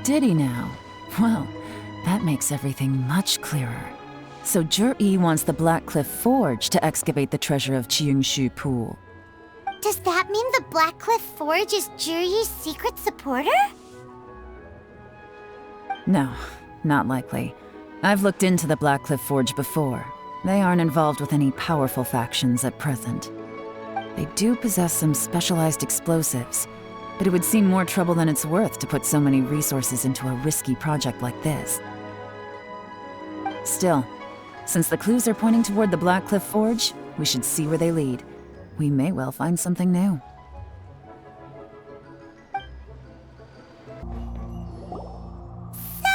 Did he now? Well, that makes everything much clearer. So Zhi-Yi wants the Blackcliff Forge to excavate the treasure of Cheongshu Pool. Does that mean the Blackcliff Forge is Zhi-Yi's secret supporter? No, not likely. I've looked into the Blackcliff Forge before. They aren't involved with any powerful factions at present. They do possess some specialized explosives, but it would seem more trouble than it's worth to put so many resources into a risky project like this. Still, since the clues are pointing toward the Blackcliff Forge, we should see where they lead. We may well find something new. So,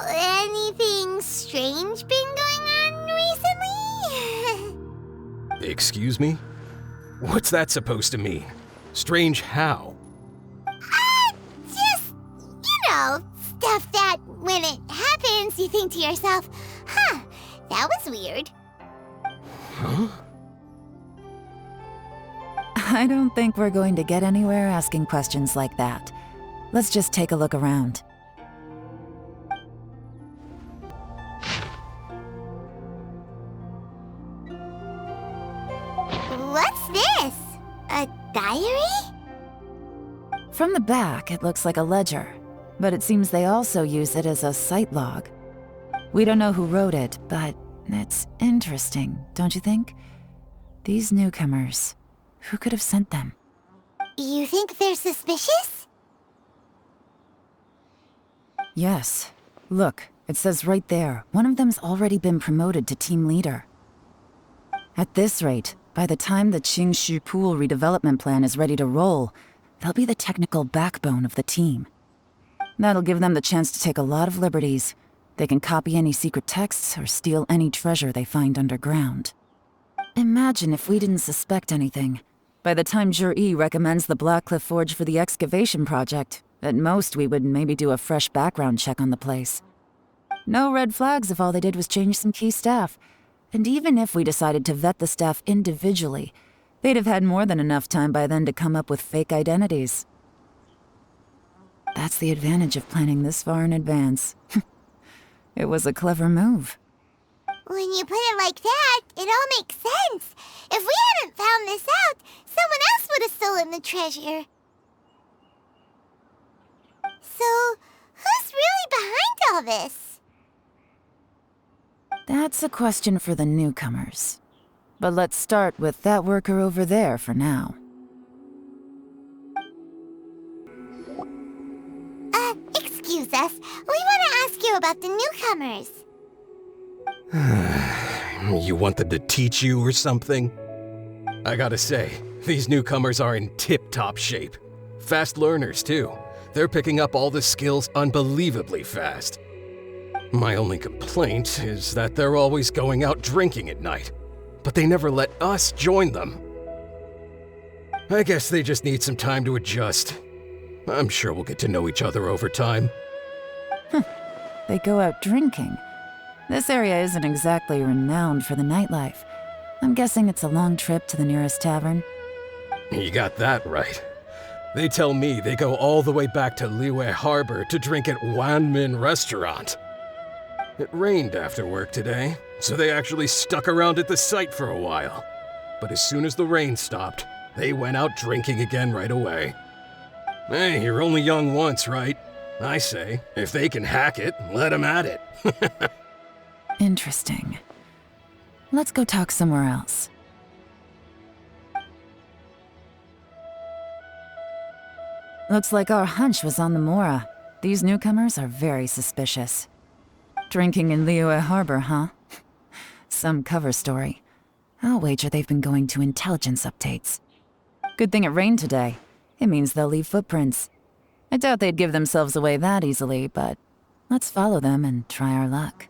anything strange been going on recently? Excuse me? What's that supposed to mean? Strange how? Just, stuff that when it happens, you think to yourself, huh, that was weird. Huh? I don't think we're going to get anywhere asking questions like that. Let's just take a look around. What's this? A diary? From the back, it looks like a ledger, but it seems they also use it as a site log. We don't know who wrote it, but it's interesting, don't you think? These newcomers, who could have sent them? You think they're suspicious? Yes. Look, it says right there, one of them's already been promoted to team leader. At this rate, by the time the Qingshu Pool redevelopment plan is ready to roll, they'll be the technical backbone of the team. That'll give them the chance to take a lot of liberties. They can copy any secret texts or steal any treasure they find underground. Imagine if we didn't suspect anything. By the time Zhi recommends the Blackcliff Forge for the excavation project, at most we would maybe do a fresh background check on the place. No red flags if all they did was change some key staff. And even if we decided to vet the staff individually, they'd have had more than enough time by then to come up with fake identities. That's the advantage of planning this far in advance. It was a clever move. When you put it like that, it all makes sense. If we hadn't found this out, someone else would have stolen the treasure. So, who's really behind all this? That's a question for the newcomers. But let's start with that worker over there for now. Excuse us. We want to ask you about the newcomers. You want them to teach you or something? I gotta say, these newcomers are in tip-top shape. Fast learners, too. They're picking up all the skills unbelievably fast. My only complaint is that they're always going out drinking at night, but they never let us join them. I guess they just need some time to adjust. I'm sure we'll get to know each other over time. They go out drinking. This area isn't exactly renowned for the nightlife. I'm guessing it's a long trip to the nearest tavern. You got that right. They tell me they go all the way back to Liyue Harbor to drink at Wanmin Restaurant. It rained after work today, so they actually stuck around at the site for a while. But as soon as the rain stopped, they went out drinking again right away. Hey, you're only young once, right? I say, if they can hack it, let them at it. Interesting. Let's go talk somewhere else. Looks like our hunch was on the Mora. These newcomers are very suspicious. Drinking in Liyue Harbor, huh? Some cover story. I'll wager they've been going to intelligence updates. Good thing it rained today. It means they'll leave footprints. I doubt they'd give themselves away that easily, but let's follow them and try our luck.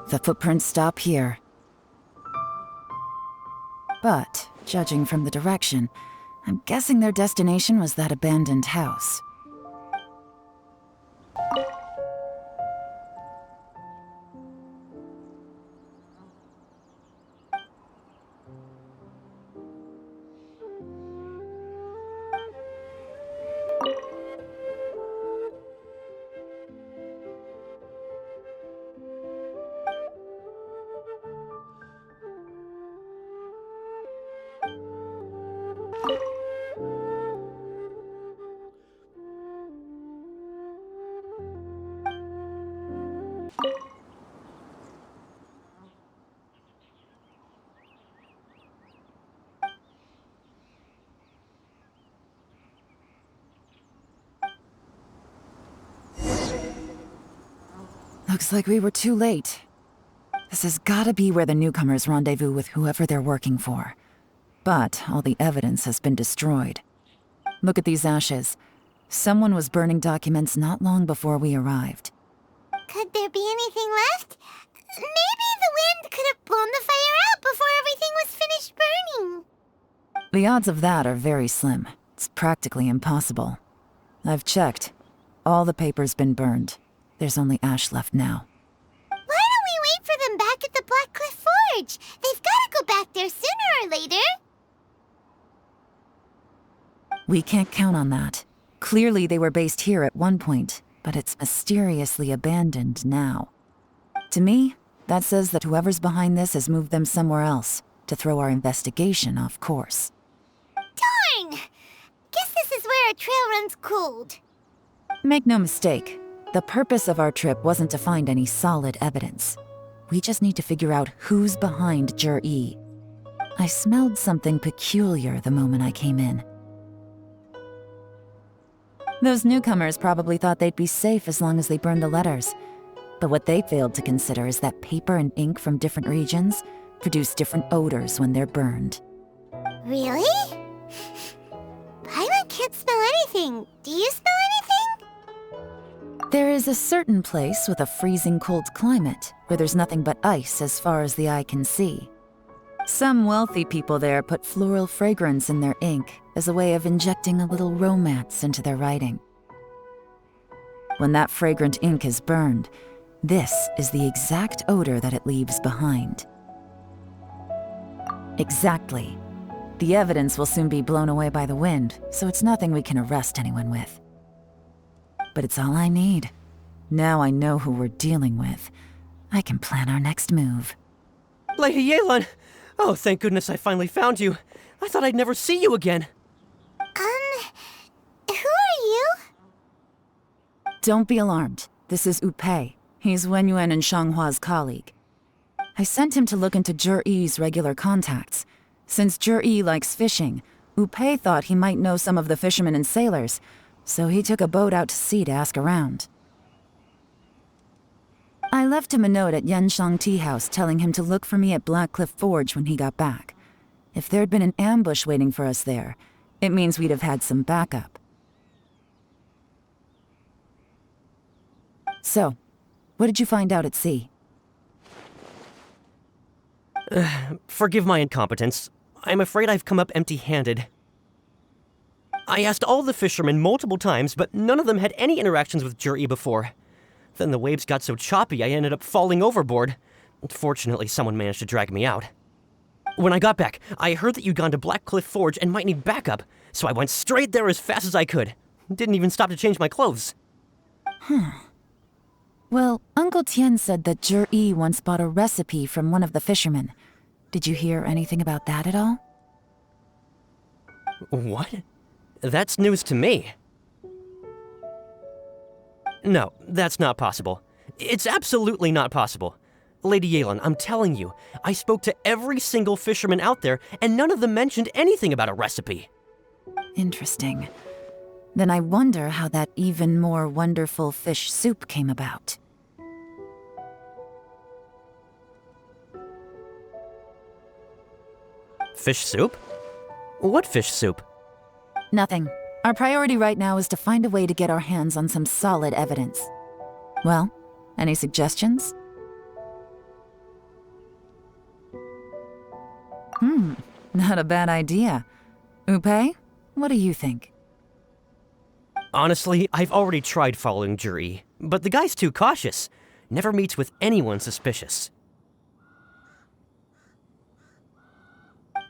The footprints stop here. But, judging from the direction, I'm guessing their destination was that abandoned house. Looks like we were too late. This has gotta be where the newcomers rendezvous with whoever they're working for. But all the evidence has been destroyed. Look at these ashes. Someone was burning documents not long before we arrived. Could there be anything left? Maybe the wind could have blown the fire out before everything was finished burning. The odds of that are very slim. It's practically impossible. I've checked. All the paper's been burned. There's only ash left now. Why don't we wait for them back at the Blackcliff Forge? They've got to go back there sooner or later. We can't count on that. Clearly they were based here at one point, but it's mysteriously abandoned now. To me, that says that whoever's behind this has moved them somewhere else, to throw our investigation off course. Darn! Guess this is where our trail runs cold. Make no mistake, the purpose of our trip wasn't to find any solid evidence. We just need to figure out who's behind Zhi. I smelled something peculiar the moment I came in. Those newcomers probably thought they'd be safe as long as they burned the letters. But what they failed to consider is that paper and ink from different regions produce different odors when they're burned. Really? Paimon can't smell anything. Do you smell anything? There is a certain place with a freezing cold climate where there's nothing but ice as far as the eye can see. Some wealthy people there put floral fragrance in their ink as a way of injecting a little romance into their writing. When that fragrant ink is burned, this is the exact odor that it leaves behind. Exactly. The evidence will soon be blown away by the wind, so it's nothing we can arrest anyone with. But it's all I need. Now I know who we're dealing with. I can plan our next move. Lady Yelan! Oh, thank goodness I finally found you. I thought I'd never see you again. Who are you? Don't be alarmed. This is Upei. He's Wenyuan and Shanghua's colleague. I sent him to look into Zhiyi's regular contacts. Since Zhiyi likes fishing, Upei thought he might know some of the fishermen and sailors, so he took a boat out to sea to ask around. I left him a note at Yanshang Tea House telling him to look for me at Blackcliff Forge when he got back. If there'd been an ambush waiting for us there, it means we'd have had some backup. So, what did you find out at sea? Forgive my incompetence. I'm afraid I've come up empty-handed. I asked all the fishermen multiple times, but none of them had any interactions with Zhiyi before. Then the waves got so choppy I ended up falling overboard. Fortunately, someone managed to drag me out. When I got back, I heard that you'd gone to Blackcliff Forge and might need backup, so I went straight there as fast as I could. Didn't even stop to change my clothes. Well, Uncle Tian said that Zhiyi once bought a recipe from one of the fishermen. Did you hear anything about that at all? What? That's news to me. No, that's not possible. It's absolutely not possible. Lady Yelan, I'm telling you, I spoke to every single fisherman out there, and none of them mentioned anything about a recipe. Interesting. Then I wonder how that even more wonderful fish soup came about. Fish soup? What fish soup? Nothing. Our priority right now is to find a way to get our hands on some solid evidence. Well, any suggestions? Not a bad idea. Upei, what do you think? Honestly, I've already tried following Zhiyi, but the guy's too cautious. Never meets with anyone suspicious.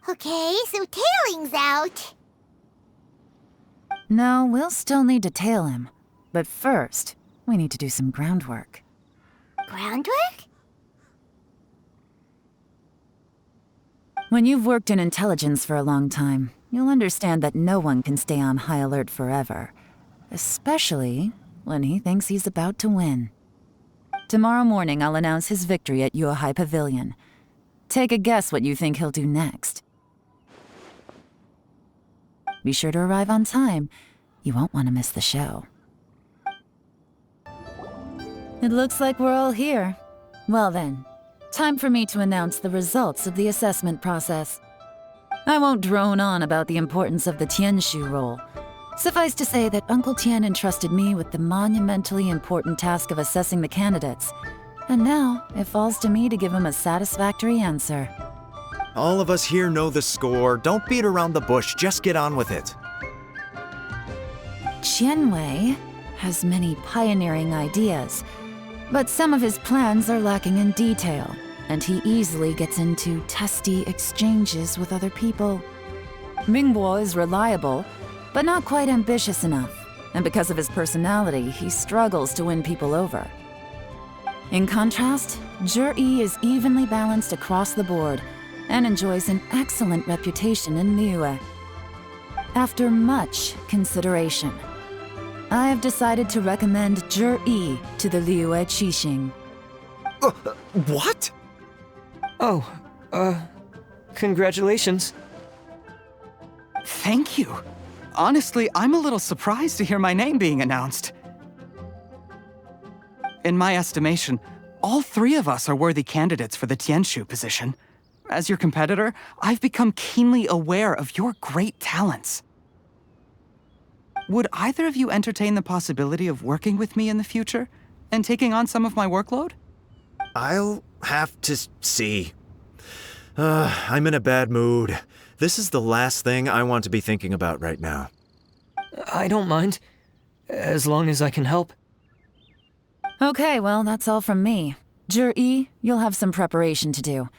Okay, so tailing's out. No, we'll still need to tail him. But first, we need to do some groundwork. Groundwork? When you've worked in intelligence for a long time, you'll understand that no one can stay on high alert forever. Especially when he thinks he's about to win. Tomorrow morning, I'll announce his victory at Yuehai Pavilion. Take a guess what you think he'll do next. Be sure to arrive on time. You won't want to miss the show. It looks like we're all here. Well then, time for me to announce the results of the assessment process. I won't drone on about the importance of the Tianshu role. Suffice to say that Uncle Tian entrusted me with the monumentally important task of assessing the candidates. And now, it falls to me to give him a satisfactory answer. All of us here know the score. Don't beat around the bush, just get on with it. Qianwei has many pioneering ideas, but some of his plans are lacking in detail, and he easily gets into testy exchanges with other people. Mingbo is reliable, but not quite ambitious enough, and because of his personality, he struggles to win people over. In contrast, Zhiyi is evenly balanced across the board and enjoys an excellent reputation in Liyue. After much consideration, I have decided to recommend Zhiyi to the Liyue Qixing. What? Oh, congratulations. Thank you. Honestly, I'm a little surprised to hear my name being announced. In my estimation, all three of us are worthy candidates for the Tianshu position. As your competitor, I've become keenly aware of your great talents. Would either of you entertain the possibility of working with me in the future and taking on some of my workload? I'll have to see. I'm in a bad mood. This is the last thing I want to be thinking about right now. I don't mind, as long as I can help. Okay, well, that's all from me. Jur-E, you'll have some preparation to do.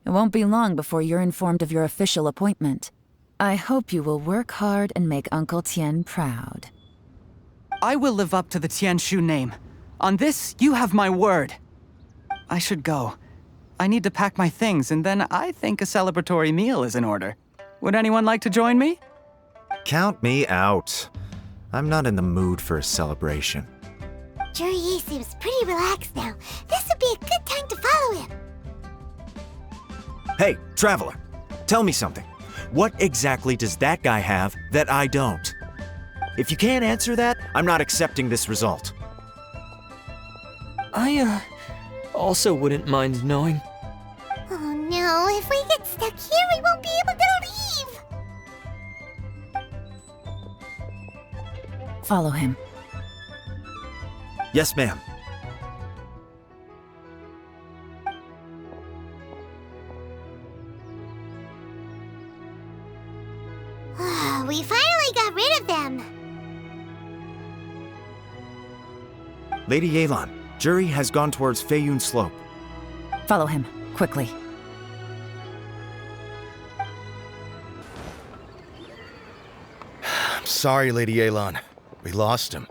It won't be long before you're informed of your official appointment. I hope you will work hard and make Uncle Tien proud. I will live up to the Tianshu name. On this, you have my word. I should go. I need to pack my things, and then I think a celebratory meal is in order. Would anyone like to join me? Count me out. I'm not in the mood for a celebration. Jur-E seems pretty relaxed now. This would be a good time to follow him. Hey, Traveler, tell me something. What exactly does that guy have that I don't? If you can't answer that, I'm not accepting this result. I, also wouldn't mind knowing. Oh no, if we get stuck here, we won't be able to leave! Follow him. Yes, ma'am. We finally got rid of them! Lady Yelan, Jur-E has gone towards Feiyun Slope. Follow him, quickly. I'm sorry, Lady Yelan. We lost him.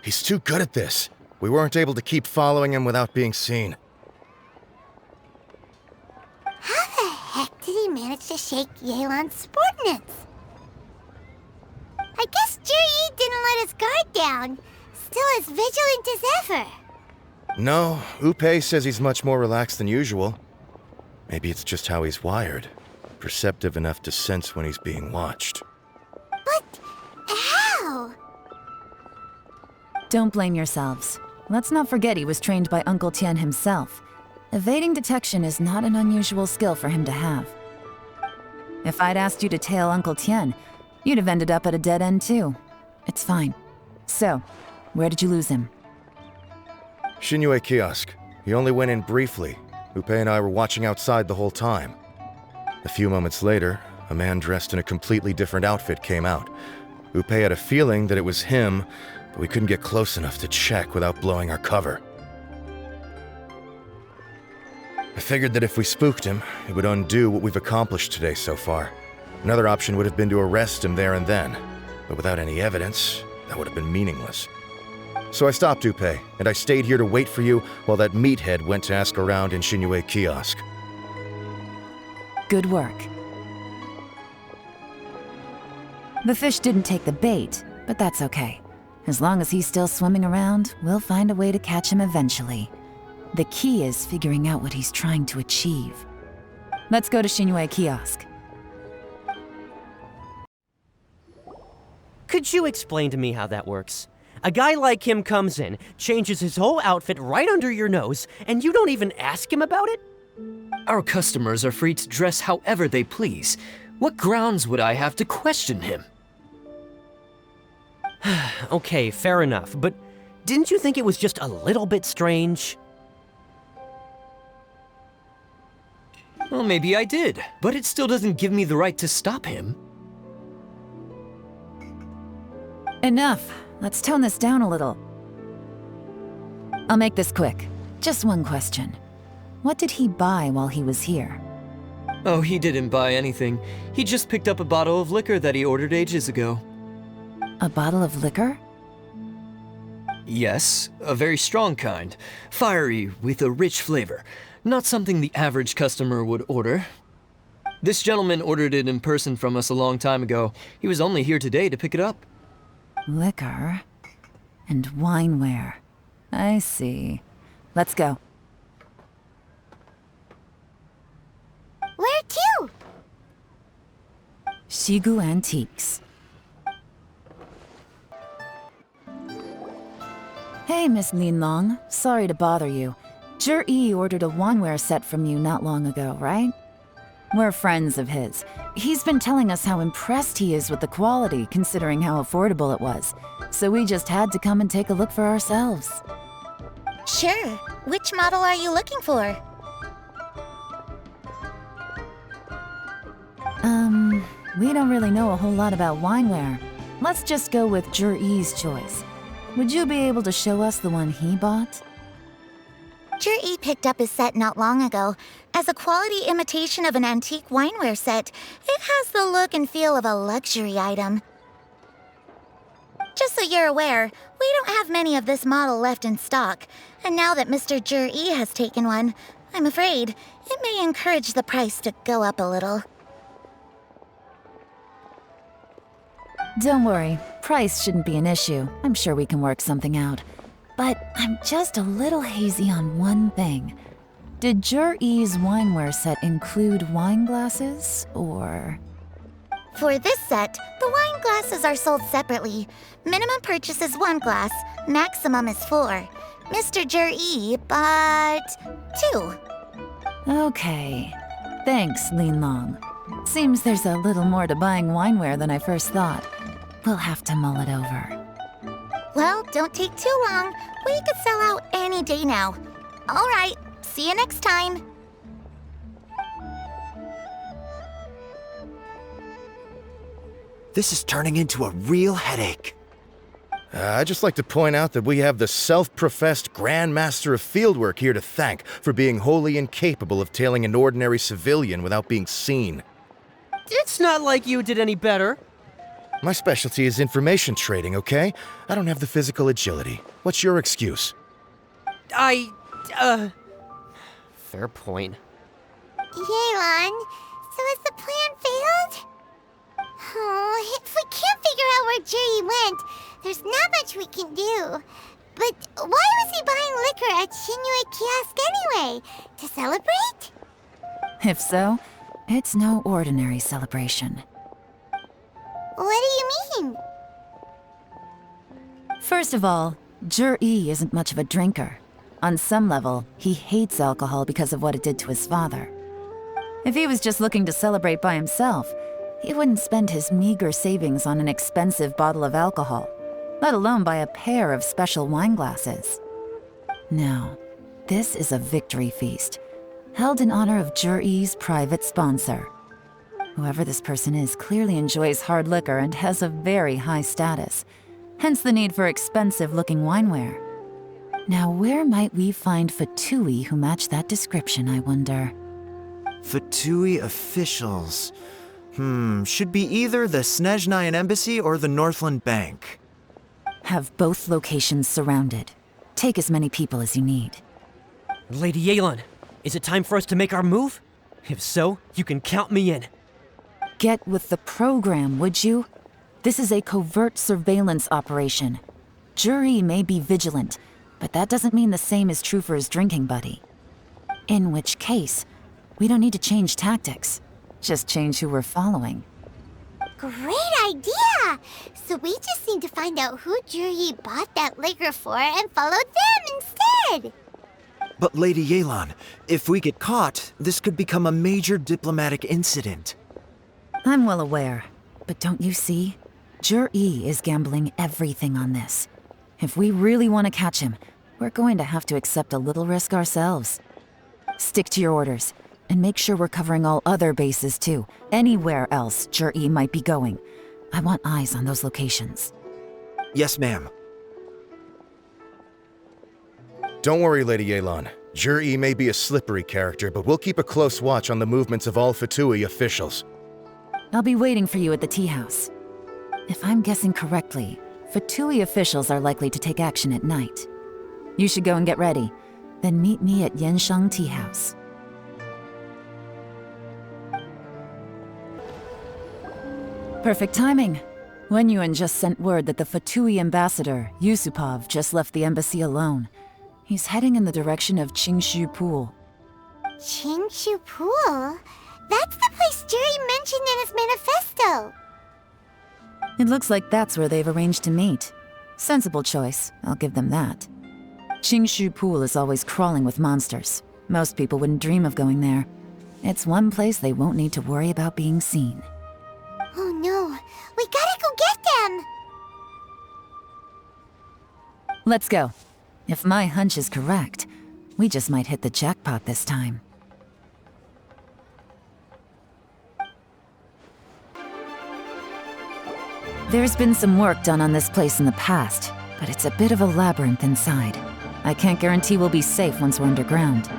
He's too good at this. We weren't able to keep following him without being seen. How the heck did he manage to shake Yelan's subordinates? I guess Jur-E didn't let his guard down. Still as vigilant as ever. No, Upei says he's much more relaxed than usual. Maybe it's just how he's wired. Perceptive enough to sense when he's being watched. But how? Don't blame yourselves. Let's not forget he was trained by Uncle Tien himself. Evading detection is not an unusual skill for him to have. If I'd asked you to tail Uncle Tien, you'd have ended up at a dead end too. It's fine. So, where did you lose him? Shinyue Kiosk. He only went in briefly. Upei and I were watching outside the whole time. A few moments later, a man dressed in a completely different outfit came out. Upei had a feeling that it was him, but we couldn't get close enough to check without blowing our cover. I figured that if we spooked him, it would undo what we've accomplished today so far. Another option would have been to arrest him there and then, but without any evidence, that would have been meaningless. So I stopped Upei, and I stayed here to wait for you while that meathead went to ask around in Shinyue Kiosk. Good work. The fish didn't take the bait, but that's okay. As long as he's still swimming around, we'll find a way to catch him eventually. The key is figuring out what he's trying to achieve. Let's go to Shinyue Kiosk. Could you explain to me how that works? A guy like him comes in, changes his whole outfit right under your nose, and you don't even ask him about it? Our customers are free to dress however they please. What grounds would I have to question him? Okay, fair enough, but didn't you think it was just a little bit strange? Well, maybe I did, but it still doesn't give me the right to stop him. Enough. Let's tone this down a little. I'll make this quick. Just one question. What did he buy while he was here? Oh, he didn't buy anything. He just picked up a bottle of liquor that he ordered ages ago. A bottle of liquor? Yes, a very strong kind. Fiery, with a rich flavor. Not something the average customer would order. This gentleman ordered it in person from us a long time ago. He was only here today to pick it up. Liquor and wineware. I see. Let's go. Where to? Shigu Antiques. Hey, Miss Linlong. Sorry to bother you. Zhi ordered a wanware set from you not long ago, right? We're friends of his. He's been telling us how impressed he is with the quality, considering how affordable it was. So we just had to come and take a look for ourselves. Sure. Which model are you looking for? We don't really know a whole lot about wineware. Let's just go with Zhi's choice. Would you be able to show us the one he bought? Zhi picked up his set not long ago. As a quality imitation of an antique wineware set, it has the look and feel of a luxury item. Just so you're aware, we don't have many of this model left in stock, and now that Mr. Zhi has taken one, I'm afraid it may encourage the price to go up a little. Don't worry, price shouldn't be an issue. I'm sure we can work something out. But I'm just a little hazy on one thing. Did Zhi's wineware set include wine glasses, or...? For this set, the wine glasses are sold separately. Minimum purchase is 1 glass, maximum is 4. Mr. Zhi bought 2. Okay. Thanks, Linlong. Seems there's a little more to buying wineware than I first thought. We'll have to mull it over. Well, don't take too long. We could sell out any day now. All right, see you next time. This is turning into a real headache. I'd just like to point out that we have the self-professed Grand Master of Fieldwork here to thank for being wholly incapable of tailing an ordinary civilian without being seen. It's not like you did any better. My specialty is information trading, okay? I don't have the physical agility. What's your excuse? Fair point. Yay, Lань. So has the plan failed? Oh, if we can't figure out where Zhi went, there's not much we can do. But why was he buying liquor at Xinyue Kiosk anyway? To celebrate? If so, it's no ordinary celebration. What do you mean? First of all, Zhi isn't much of a drinker. On some level, he hates alcohol because of what it did to his father. If he was just looking to celebrate by himself, he wouldn't spend his meager savings on an expensive bottle of alcohol, let alone buy a pair of special wine glasses. No, this is a victory feast, held in honor of Zhi's private sponsor. Whoever this person is clearly enjoys hard liquor and has a very high status, hence the need for expensive-looking wineware. Now, where might we find Fatui who match that description, I wonder? Fatui officials. Should be either the Snezhnayan Embassy or the Northland Bank. Have both locations surrounded. Take as many people as you need. Lady Yelan, is it time for us to make our move? If so, you can count me in. Get with the program, would you? This is a covert surveillance operation. Zhi may be vigilant, but that doesn't mean the same is true for his drinking buddy. In which case, we don't need to change tactics. Just change who we're following. Great idea! So we just need to find out who Zhi bought that liquor for and follow them instead! But Lady Yelan, if we get caught, this could become a major diplomatic incident. I'm well aware, but don't you see? Zhi is gambling everything on this. If we really want to catch him, we're going to have to accept a little risk ourselves. Stick to your orders, and make sure we're covering all other bases too. Anywhere else Zhi might be going. I want eyes on those locations. Yes, ma'am. Don't worry, Lady Yelan. Zhi may be a slippery character, but we'll keep a close watch on the movements of all Fatui officials. I'll be waiting for you at the tea house. If I'm guessing correctly, Fatui officials are likely to take action at night. You should go and get ready, then meet me at Yansheng Tea House. Perfect timing. Wenyuan just sent word that the Fatui ambassador, Yusupov, just left the embassy alone. He's heading in the direction of Qingshu Pool. Qingshu Pool? That's the place Zhi mentioned in his manifesto! It looks like that's where they've arranged to meet. Sensible choice, I'll give them that. Qingshu Pool is always crawling with monsters. Most people wouldn't dream of going there. It's one place they won't need to worry about being seen. Oh no, we gotta go get them! Let's go. If my hunch is correct, we just might hit the jackpot this time. There's been some work done on this place in the past, but it's a bit of a labyrinth inside. I can't guarantee we'll be safe once we're underground.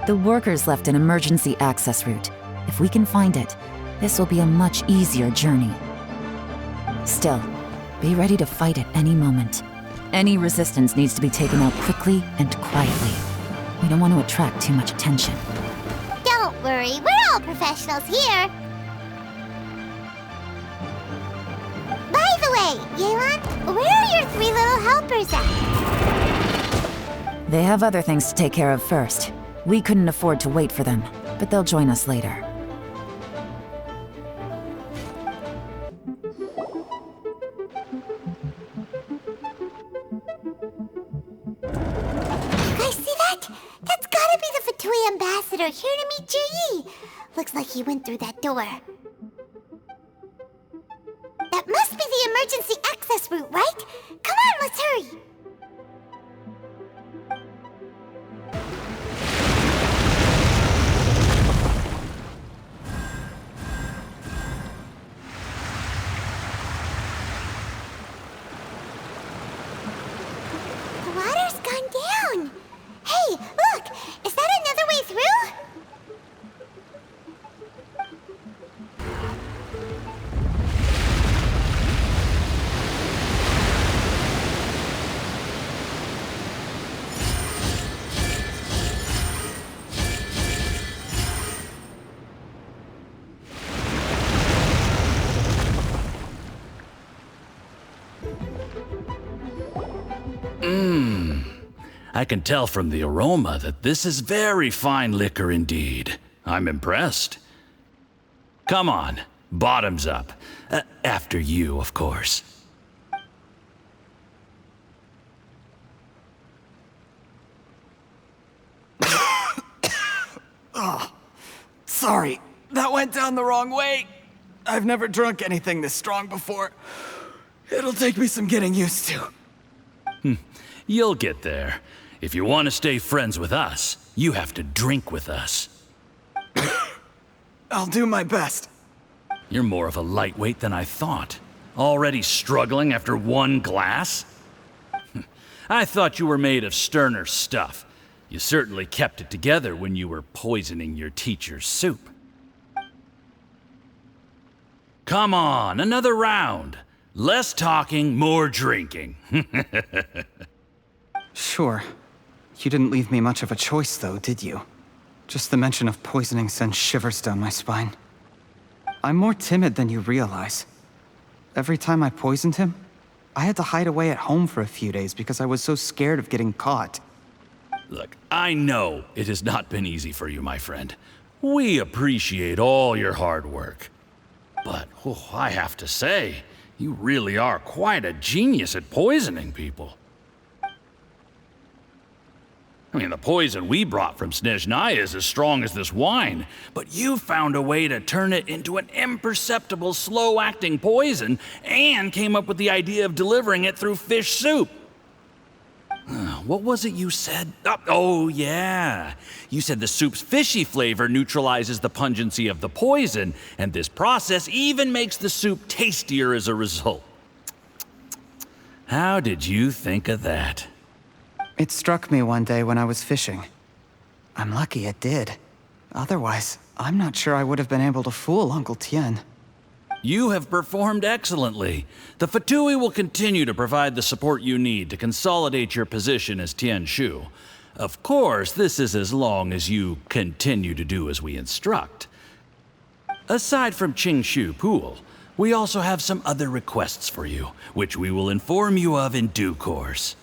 The workers left an emergency access route. If we can find it, this will be a much easier journey. Still, be ready to fight at any moment. Any resistance needs to be taken out quickly and quietly. We don't want to attract too much attention. Don't worry, we're all professionals here. By the way, Yelan, where are your 3 little helpers at? They have other things to take care of first. We couldn't afford to wait for them, but they'll join us later. Ambassador here to meet Ji. Looks like he went through that door. That must be the emergency access route, right? Come on, let's hurry. The water's gone down. Hey, look! Is that another way through? I can tell from the aroma that this is very fine liquor indeed. I'm impressed. Come on, bottoms up. After you, of course. Oh, sorry. That went down the wrong way. I've never drunk anything this strong before. It'll take me some getting used to. You'll get there. If you want to stay friends with us, you have to drink with us. I'll do my best. You're more of a lightweight than I thought. Already struggling after 1 glass? I thought you were made of sterner stuff. You certainly kept it together when you were poisoning your teacher's soup. Come on, another round. Less talking, more drinking. Sure. You didn't leave me much of a choice, though, did you? Just the mention of poisoning sends shivers down my spine. I'm more timid than you realize. Every time I poisoned him, I had to hide away at home for a few days because I was so scared of getting caught. Look, I know it has not been easy for you, my friend. We appreciate all your hard work. But, I have to say, you really are quite a genius at poisoning people. I mean, the poison we brought from Snezhnaya is as strong as this wine, but you found a way to turn it into an imperceptible, slow-acting poison and came up with the idea of delivering it through fish soup. What was it you said? Oh, yeah. You said the soup's fishy flavor neutralizes the pungency of the poison, and this process even makes the soup tastier as a result. How did you think of that? It struck me one day when I was fishing. I'm lucky it did. Otherwise, I'm not sure I would have been able to fool Uncle Tien. You have performed excellently. The Fatui will continue to provide the support you need to consolidate your position as Tien Shu. Of course, this is as long as you continue to do as we instruct. Aside from Qingshu Pool, we also have some other requests for you, which we will inform you of in due course.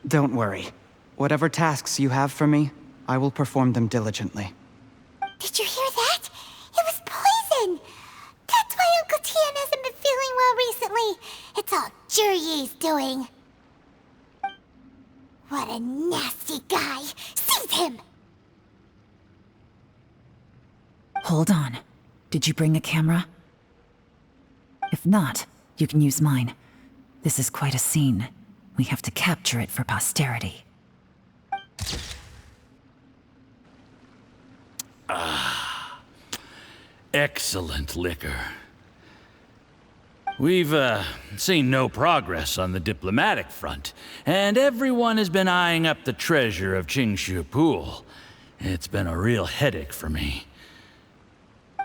Don't worry. Whatever tasks you have for me, I will perform them diligently. Did you hear that? It was poison! That's why Uncle Tien hasn't been feeling well recently. It's all Jurye's doing. What a nasty guy! Seize him! Hold on. Did you bring a camera? If not, you can use mine. This is quite a scene. We have to capture it for posterity. Excellent liquor. We've, seen no progress on the diplomatic front, and everyone has been eyeing up the treasure of Qingshu Pool. It's been a real headache for me.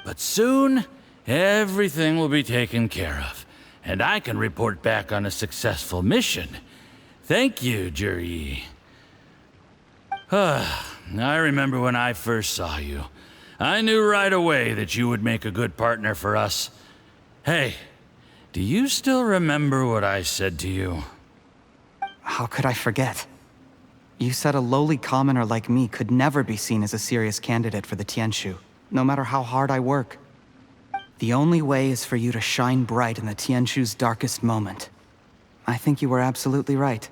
But soon, everything will be taken care of, and I can report back on a successful mission. Thank you, Juri. I remember when I first saw you. I knew right away that you would make a good partner for us. Hey, do you still remember what I said to you? How could I forget? You said a lowly commoner like me could never be seen as a serious candidate for the Tianshu, no matter how hard I work. The only way is for you to shine bright in the Tianshu's darkest moment. I think you were absolutely right.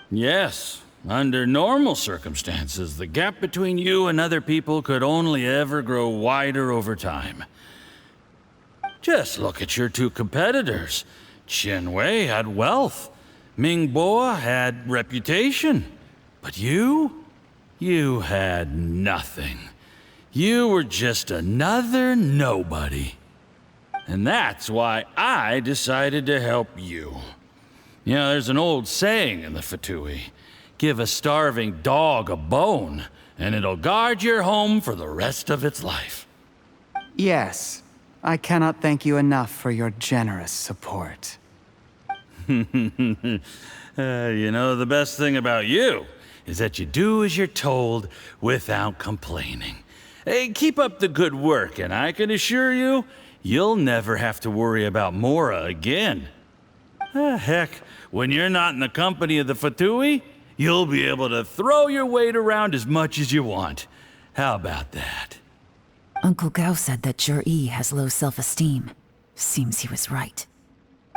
Yes. Under normal circumstances, the gap between you and other people could only ever grow wider over time. Just look at your two competitors. Qianwei had wealth. Mingbo had reputation. But you had nothing. You were just another nobody. And that's why I decided to help you. You know, there's an old saying in the Fatui. Give a starving dog a bone, and it'll guard your home for the rest of its life. Yes. I cannot thank you enough for your generous support. You know, the best thing about you is that you do as you're told without complaining. Hey, keep up the good work, and I can assure you, you'll never have to worry about Mora again. Heck, when you're not in the company of the Fatui, you'll be able to throw your weight around as much as you want. How about that? Uncle Gao said that Jur-E has low self-esteem. Seems he was right.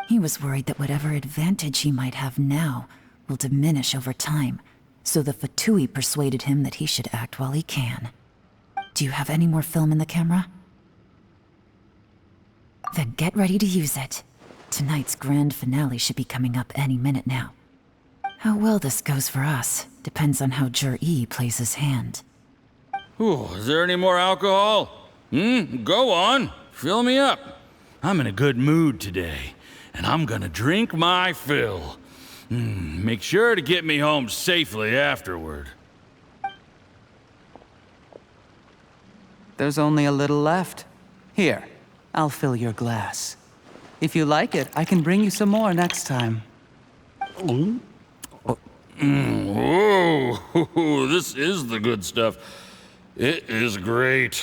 He was worried that whatever advantage he might have now will diminish over time, so the Fatui persuaded him that he should act while he can. Do you have any more film in the camera? Then get ready to use it. Tonight's grand finale should be coming up any minute now. How well this goes for us depends on how Jur-E plays his hand. Ooh, is there any more alcohol? Go on. Fill me up. I'm in a good mood today, and I'm gonna drink my fill. Make sure to get me home safely afterward. There's only a little left. Here, I'll fill your glass. If you like it, I can bring you some more next time. Whoa, this is the good stuff. It is great.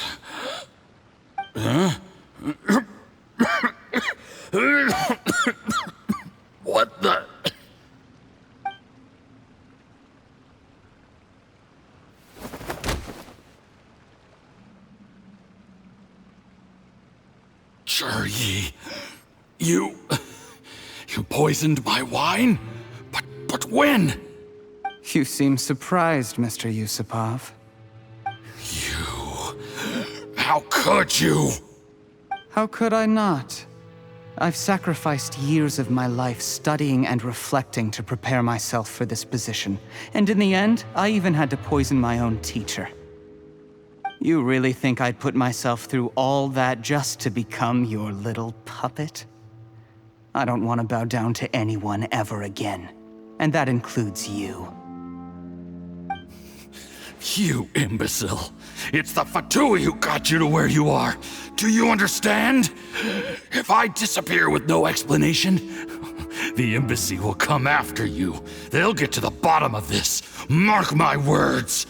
Huh? What the? Jur-E, you poisoned my wine? But when? You seem surprised, Mr. Yusupov. How could you? How could I not? I've sacrificed years of my life studying and reflecting to prepare myself for this position. And in the end, I even had to poison my own teacher. You really think I'd put myself through all that just to become your little puppet? I don't want to bow down to anyone ever again. And that includes you. You imbecile. It's the Fatui who got you to where you are. Do you understand? If I disappear with no explanation, the embassy will come after you. They'll get to the bottom of this. Mark my words.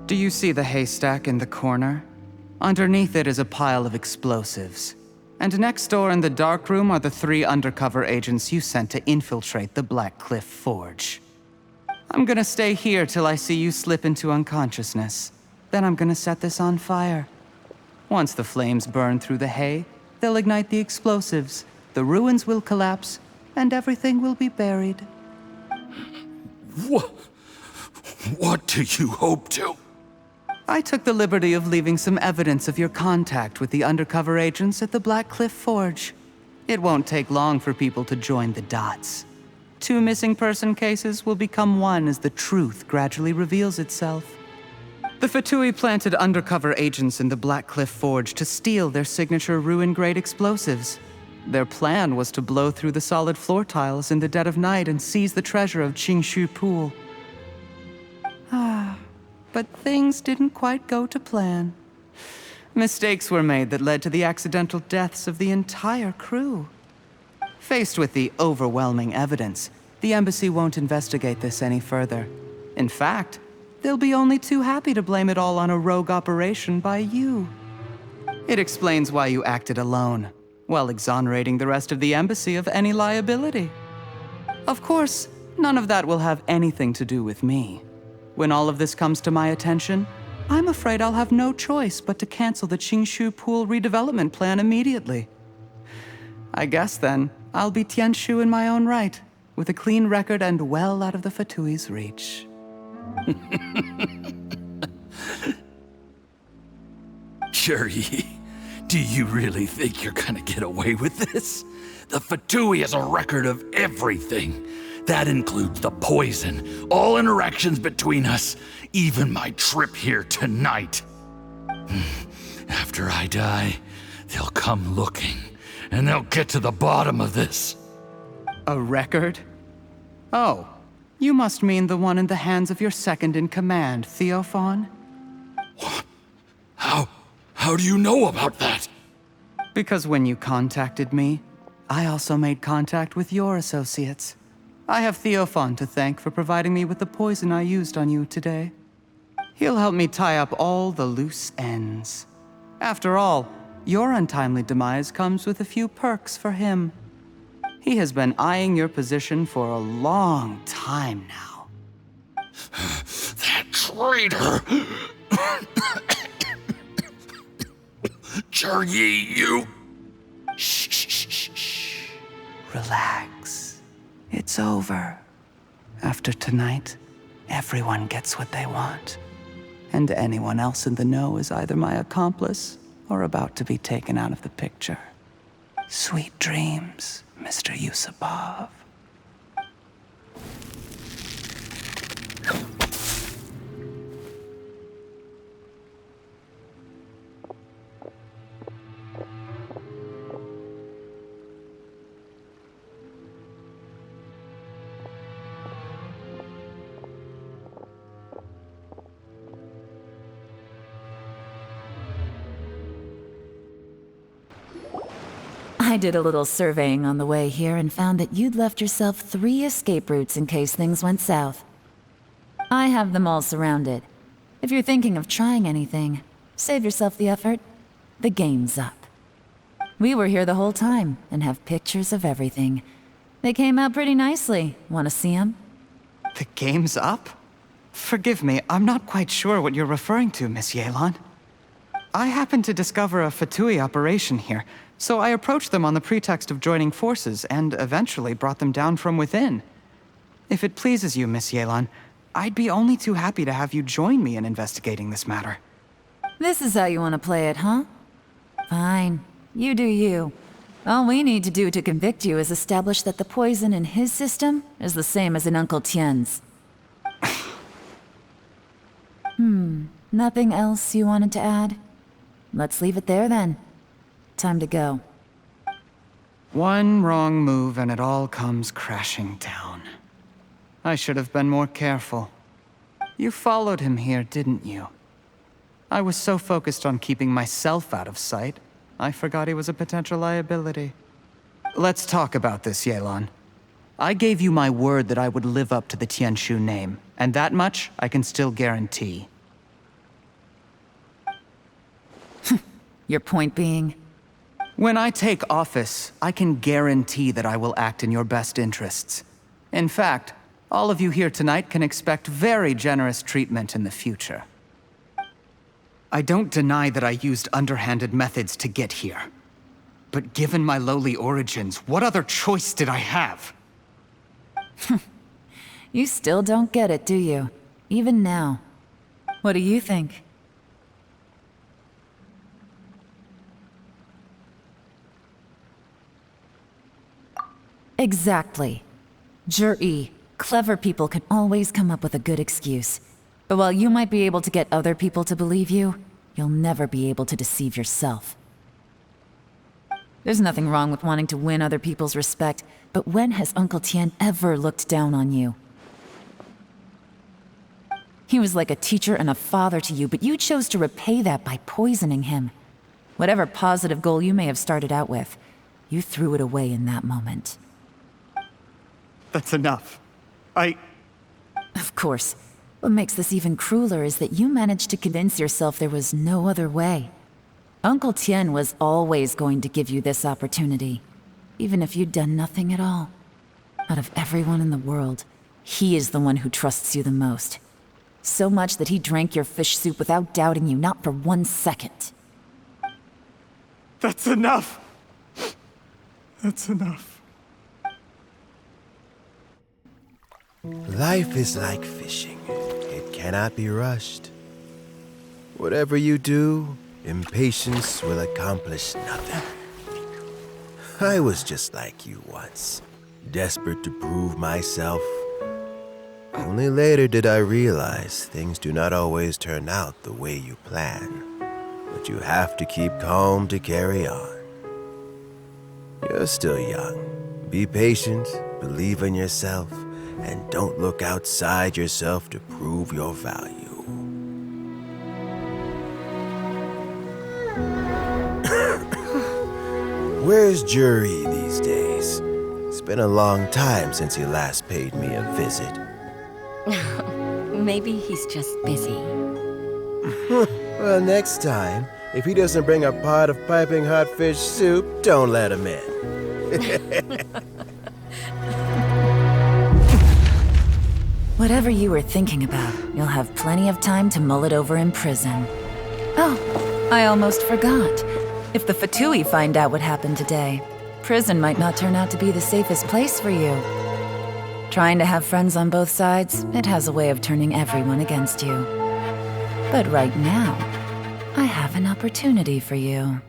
Do you see the haystack in the corner? Underneath it is a pile of explosives. And next door in the dark room are the 3 undercover agents you sent to infiltrate the Black Cliff Forge. I'm gonna stay here till I see you slip into unconsciousness. Then I'm gonna set this on fire. Once the flames burn through the hay, they'll ignite the explosives, the ruins will collapse, and everything will be buried. What do you hope to? I took the liberty of leaving some evidence of your contact with the undercover agents at the Black Cliff Forge. It won't take long for people to join the dots. 2 missing person cases will become one as the truth gradually reveals itself. The Fatui planted undercover agents in the Black Cliff Forge to steal their signature ruin-grade explosives. Their plan was to blow through the solid floor tiles in the dead of night and seize the treasure of Qingshu Pool. But things didn't quite go to plan. Mistakes were made that led to the accidental deaths of the entire crew. Faced with the overwhelming evidence, the embassy won't investigate this any further. In fact, they'll be only too happy to blame it all on a rogue operation by you. It explains why you acted alone, while exonerating the rest of the embassy of any liability. Of course, none of that will have anything to do with me. When all of this comes to my attention, I'm afraid I'll have no choice but to cancel the Qingshu Pool redevelopment plan immediately. I guess then, I'll be Tianshu in my own right, with a clean record and well out of the Fatui's reach. Juri, do you really think you're gonna get away with this? The Fatui has a record of everything. That includes the poison, all interactions between us, even my trip here tonight. After I die, they'll come looking, and they'll get to the bottom of this. A record? Oh, you must mean the one in the hands of your second-in-command, Theophan? What? How do you know about that? Because when you contacted me, I also made contact with your associates. I have Theophan to thank for providing me with the poison I used on you today. He'll help me tie up all the loose ends. After all, your untimely demise comes with a few perks for him. He has been eyeing your position for a long time now. That traitor! Juri, you... Shh. Relax. It's over. After tonight, everyone gets what they want. And anyone else in the know is either my accomplice or about to be taken out of the picture. Sweet dreams, Mr. Yusupov. I did a little surveying on the way here and found that you'd left yourself 3 escape routes in case things went south. I have them all surrounded. If you're thinking of trying anything, save yourself the effort. The game's up. We were here the whole time and have pictures of everything. They came out pretty nicely. Want to see them? The game's up? Forgive me, I'm not quite sure what you're referring to, Miss Yelan. I happened to discover a Fatui operation here, so I approached them on the pretext of joining forces and eventually brought them down from within. If it pleases you, Miss Yelan, I'd be only too happy to have you join me in investigating this matter. This is how you want to play it, huh? Fine. You do you. All we need to do to convict you is establish that the poison in his system is the same as in Uncle Tien's. Nothing else you wanted to add? Let's leave it there then. Time to go. One wrong move and it all comes crashing down. I should have been more careful. You followed him here, didn't you? I was so focused on keeping myself out of sight, I forgot he was a potential liability. Let's talk about this, Yelan. I gave you my word that I would live up to the Tianshu name, and that much I can still guarantee. Your point being? When I take office, I can guarantee that I will act in your best interests. In fact, all of you here tonight can expect very generous treatment in the future. I don't deny that I used underhanded methods to get here. But given my lowly origins, what other choice did I have? You still don't get it, do you? Even now. What do you think? Exactly. Juri, clever people can always come up with a good excuse. But while you might be able to get other people to believe you, you'll never be able to deceive yourself. There's nothing wrong with wanting to win other people's respect, but when has Uncle Tian ever looked down on you? He was like a teacher and a father to you, but you chose to repay that by poisoning him. Whatever positive goal you may have started out with, you threw it away in that moment. That's enough. Of course. What makes this even crueler is that you managed to convince yourself there was no other way. Uncle Tian was always going to give you this opportunity, even if you'd done nothing at all. Out of everyone in the world, he is the one who trusts you the most. So much that he drank your fish soup without doubting you, not for 1 second. That's enough! That's enough. Life is like fishing. It cannot be rushed. Whatever you do, impatience will accomplish nothing. I was just like you once, desperate to prove myself. Only later did I realize things do not always turn out the way you plan, but you have to keep calm to carry on. You're still young. Be patient, believe in yourself, and don't look outside yourself to prove your value. Where's Juri these days? It's been a long time since he last paid me a visit. Maybe he's just busy. Well, next time, if he doesn't bring a pot of piping hot fish soup, don't let him in. Whatever you were thinking about, you'll have plenty of time to mull it over in prison. Oh, I almost forgot. If the Fatui find out what happened today, prison might not turn out to be the safest place for you. Trying to have friends on both sides, it has a way of turning everyone against you. But right now, I have an opportunity for you.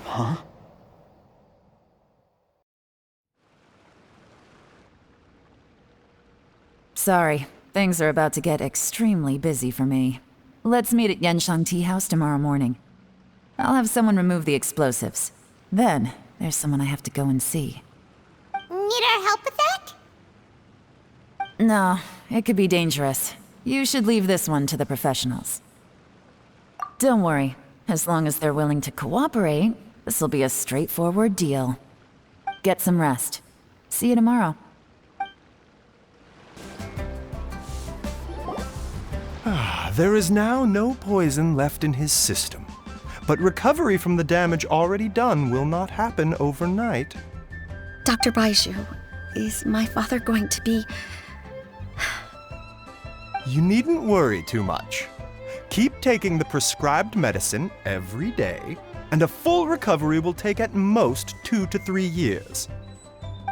Huh? Sorry, things are about to get extremely busy for me. Let's meet at Yenshang Tea House tomorrow morning. I'll have someone remove the explosives. Then, there's someone I have to go and see. Need our help with that? No, it could be dangerous. You should leave this one to the professionals. Don't worry. As long as they're willing to cooperate, this'll be a straightforward deal. Get some rest. See you tomorrow. There is now no poison left in his system. But recovery from the damage already done will not happen overnight. Dr. Baizhu, is my father going to be... You needn't worry too much. Keep taking the prescribed medicine every day, and a full recovery will take at most 2 to 3 years.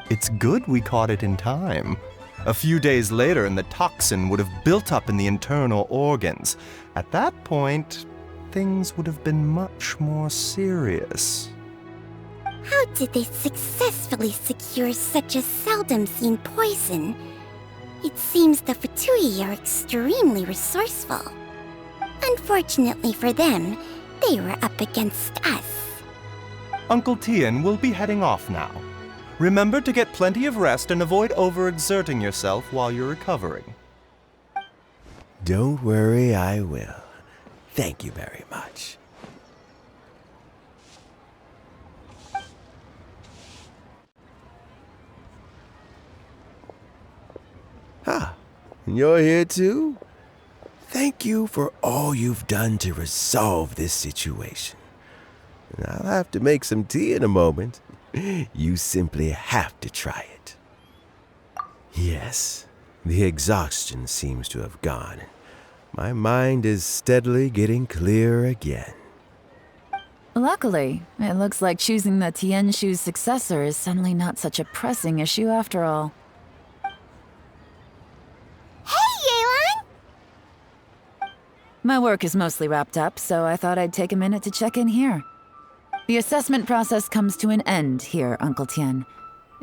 It's good we caught it in time. A few days later, and the toxin would have built up in the internal organs. At that point, things would have been much more serious. How did they successfully secure such a seldom-seen poison? It seems the Fatui are extremely resourceful. Unfortunately for them, they were up against us. Uncle Tian will be heading off now. Remember to get plenty of rest and avoid overexerting yourself while you're recovering. Don't worry, I will. Thank you very much. Ah, you're here too? Thank you for all you've done to resolve this situation. I'll have to make some tea in a moment. You simply have to try it. Yes, the exhaustion seems to have gone. My mind is steadily getting clearer again. Luckily, it looks like choosing the Tianshu's successor is suddenly not such a pressing issue after all. Hey, Yelan! My work is mostly wrapped up, so I thought I'd take a minute to check in here. The assessment process comes to an end here, Uncle Tian.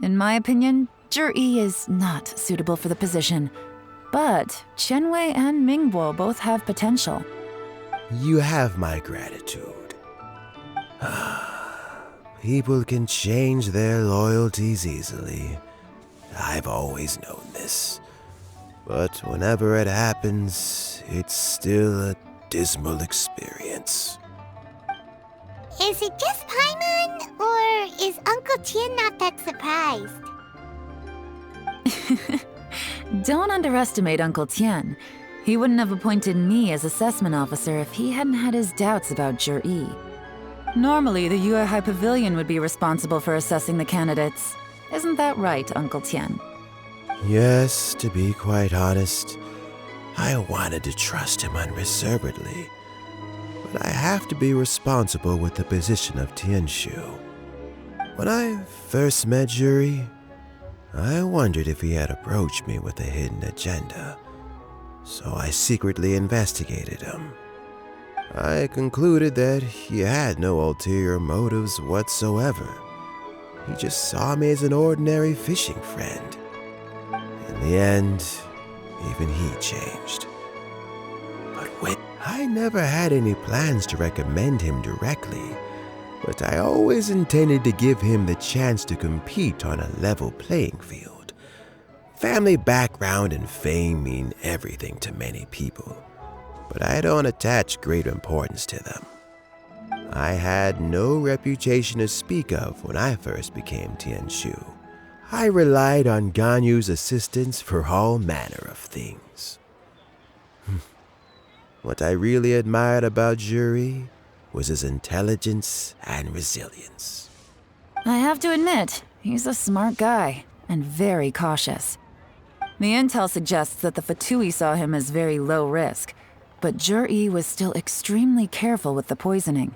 In my opinion, Zhi is not suitable for the position, but Qianwei and Mingbo both have potential. You have my gratitude. People can change their loyalties easily. I've always known this. But whenever it happens, it's still a dismal experience. Is it just Paimon, or is Uncle Tian not that surprised? Don't underestimate Uncle Tian. He wouldn't have appointed me as assessment officer if he hadn't had his doubts about Zhi. Normally, the Yue High Pavilion would be responsible for assessing the candidates. Isn't that right, Uncle Tian? Yes, to be quite honest, I wanted to trust him unreservedly. But I have to be responsible with the position of Tianshu. When I first met Zhi, I wondered if he had approached me with a hidden agenda. So I secretly investigated him. I concluded that he had no ulterior motives whatsoever. He just saw me as an ordinary fishing friend. In the end, even he changed. But wait, I never had any plans to recommend him directly, but I always intended to give him the chance to compete on a level playing field. Family background and fame mean everything to many people, but I don't attach great importance to them. I had no reputation to speak of when I first became Tianshu. I relied on Ganyu's assistance for all manner of things. What I really admired about Zhi was his intelligence and resilience. I have to admit, he's a smart guy, and very cautious. The intel suggests that the Fatui saw him as very low risk, but Zhi was still extremely careful with the poisoning.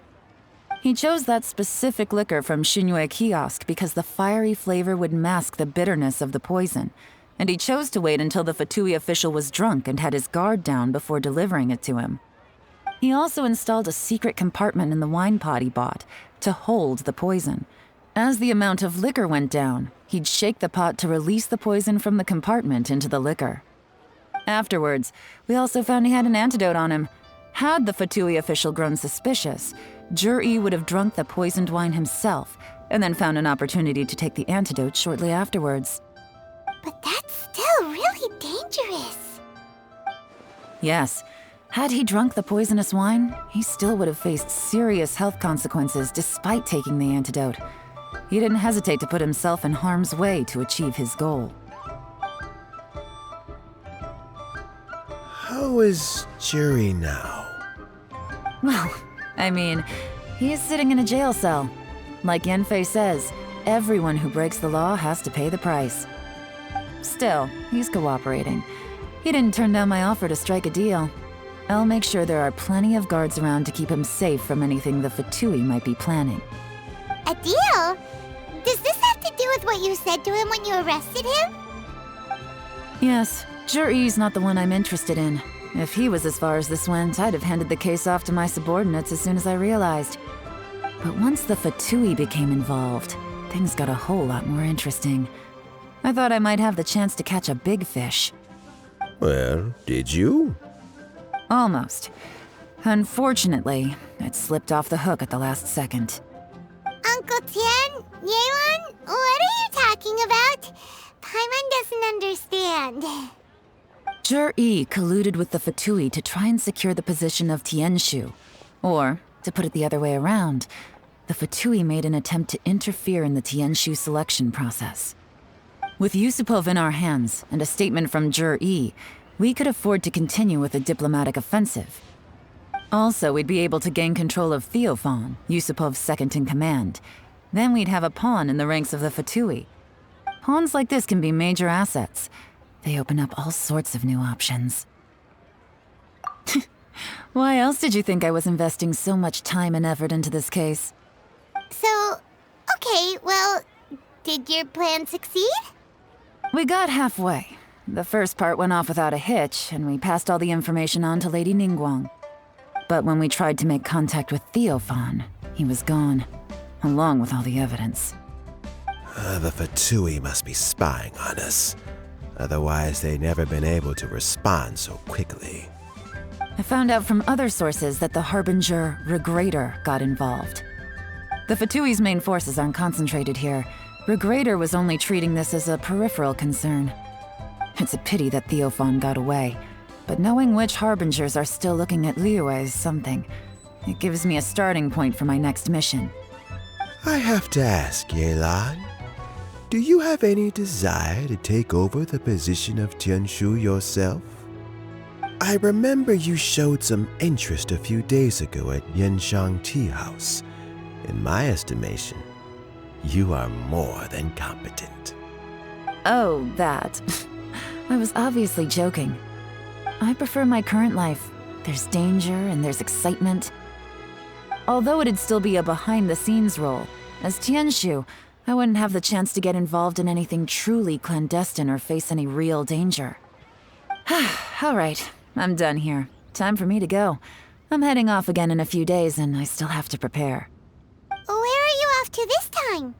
He chose that specific liquor from Xunyue kiosk because the fiery flavor would mask the bitterness of the poison, and he chose to wait until the Fatui official was drunk and had his guard down before delivering it to him. He also installed a secret compartment in the wine pot he bought to hold the poison. As the amount of liquor went down, he'd shake the pot to release the poison from the compartment into the liquor. Afterwards, we also found he had an antidote on him. Had the Fatui official grown suspicious, Zhi would have drunk the poisoned wine himself, and then found an opportunity to take the antidote shortly afterwards. But that's still really dangerous. Yes, had he drunk the poisonous wine, he still would have faced serious health consequences despite taking the antidote. He didn't hesitate to put himself in harm's way to achieve his goal. How is Zhi now? Well, I mean, he is sitting in a jail cell. Like Yanfei says, everyone who breaks the law has to pay the price. Still, he's cooperating. He didn't turn down my offer to strike a deal. I'll make sure there are plenty of guards around to keep him safe from anything the Fatui might be planning. A deal? Does this have to do with what you said to him when you arrested him? Yes, Zhi's not the one I'm interested in. If he was as far as this went, I'd have handed the case off to my subordinates as soon as I realized. But once the Fatui became involved, things got a whole lot more interesting. I thought I might have the chance to catch a big fish. Well, did you? Almost. Unfortunately, it slipped off the hook at the last second. Uncle Tian, Yelan, what are you talking about? Paimon doesn't understand. Zhi colluded with the Fatui to try and secure the position of Tianshu. Or, to put it the other way around, the Fatui made an attempt to interfere in the Tianshu selection process. With Yusupov in our hands and a statement from Zhi, we could afford to continue with a diplomatic offensive. Also, we'd be able to gain control of Theophan, Yusupov's second-in-command. Then we'd have a pawn in the ranks of the Fatui. Pawns like this can be major assets. They open up all sorts of new options. Why else did you think I was investing so much time and effort into this case? So, okay, well, did your plan succeed? We got halfway. The first part went off without a hitch, and we passed all the information on to Lady Ningguang. But when we tried to make contact with Theophan, he was gone, along with all the evidence. The Fatui must be spying on us. Otherwise, they'd never been able to respond so quickly. I found out from other sources that the Harbinger Regrator got involved. The Fatui's main forces aren't concentrated here. Regrator was only treating this as a peripheral concern. It's a pity that Theophan got away, but knowing which Harbingers are still looking at Liyue is something. It gives me a starting point for my next mission. I have to ask, Yelan, do you have any desire to take over the position of Tianshu yourself? I remember you showed some interest a few days ago at Yanshang Tea House. In my estimation, you are more than competent. Oh, that. I was obviously joking. I prefer my current life. There's danger and there's excitement. Although it'd still be a behind-the-scenes role, as Tianshu, I wouldn't have the chance to get involved in anything truly clandestine or face any real danger. All right, I'm done here. Time for me to go. I'm heading off again in a few days, and I still have to prepare. Where are you off to this time?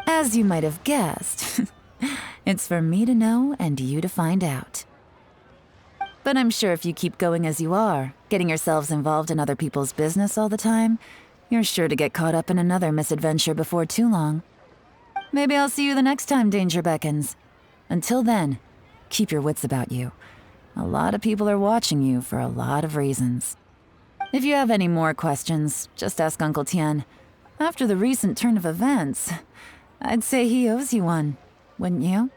As you might have guessed, it's for me to know and you to find out. But I'm sure if you keep going as you are, getting yourselves involved in other people's business all the time, you're sure to get caught up in another misadventure before too long. Maybe I'll see you the next time danger beckons. Until then, keep your wits about you. A lot of people are watching you for a lot of reasons. If you have any more questions, just ask Uncle Tian. After the recent turn of events, I'd say he owes you one, wouldn't you?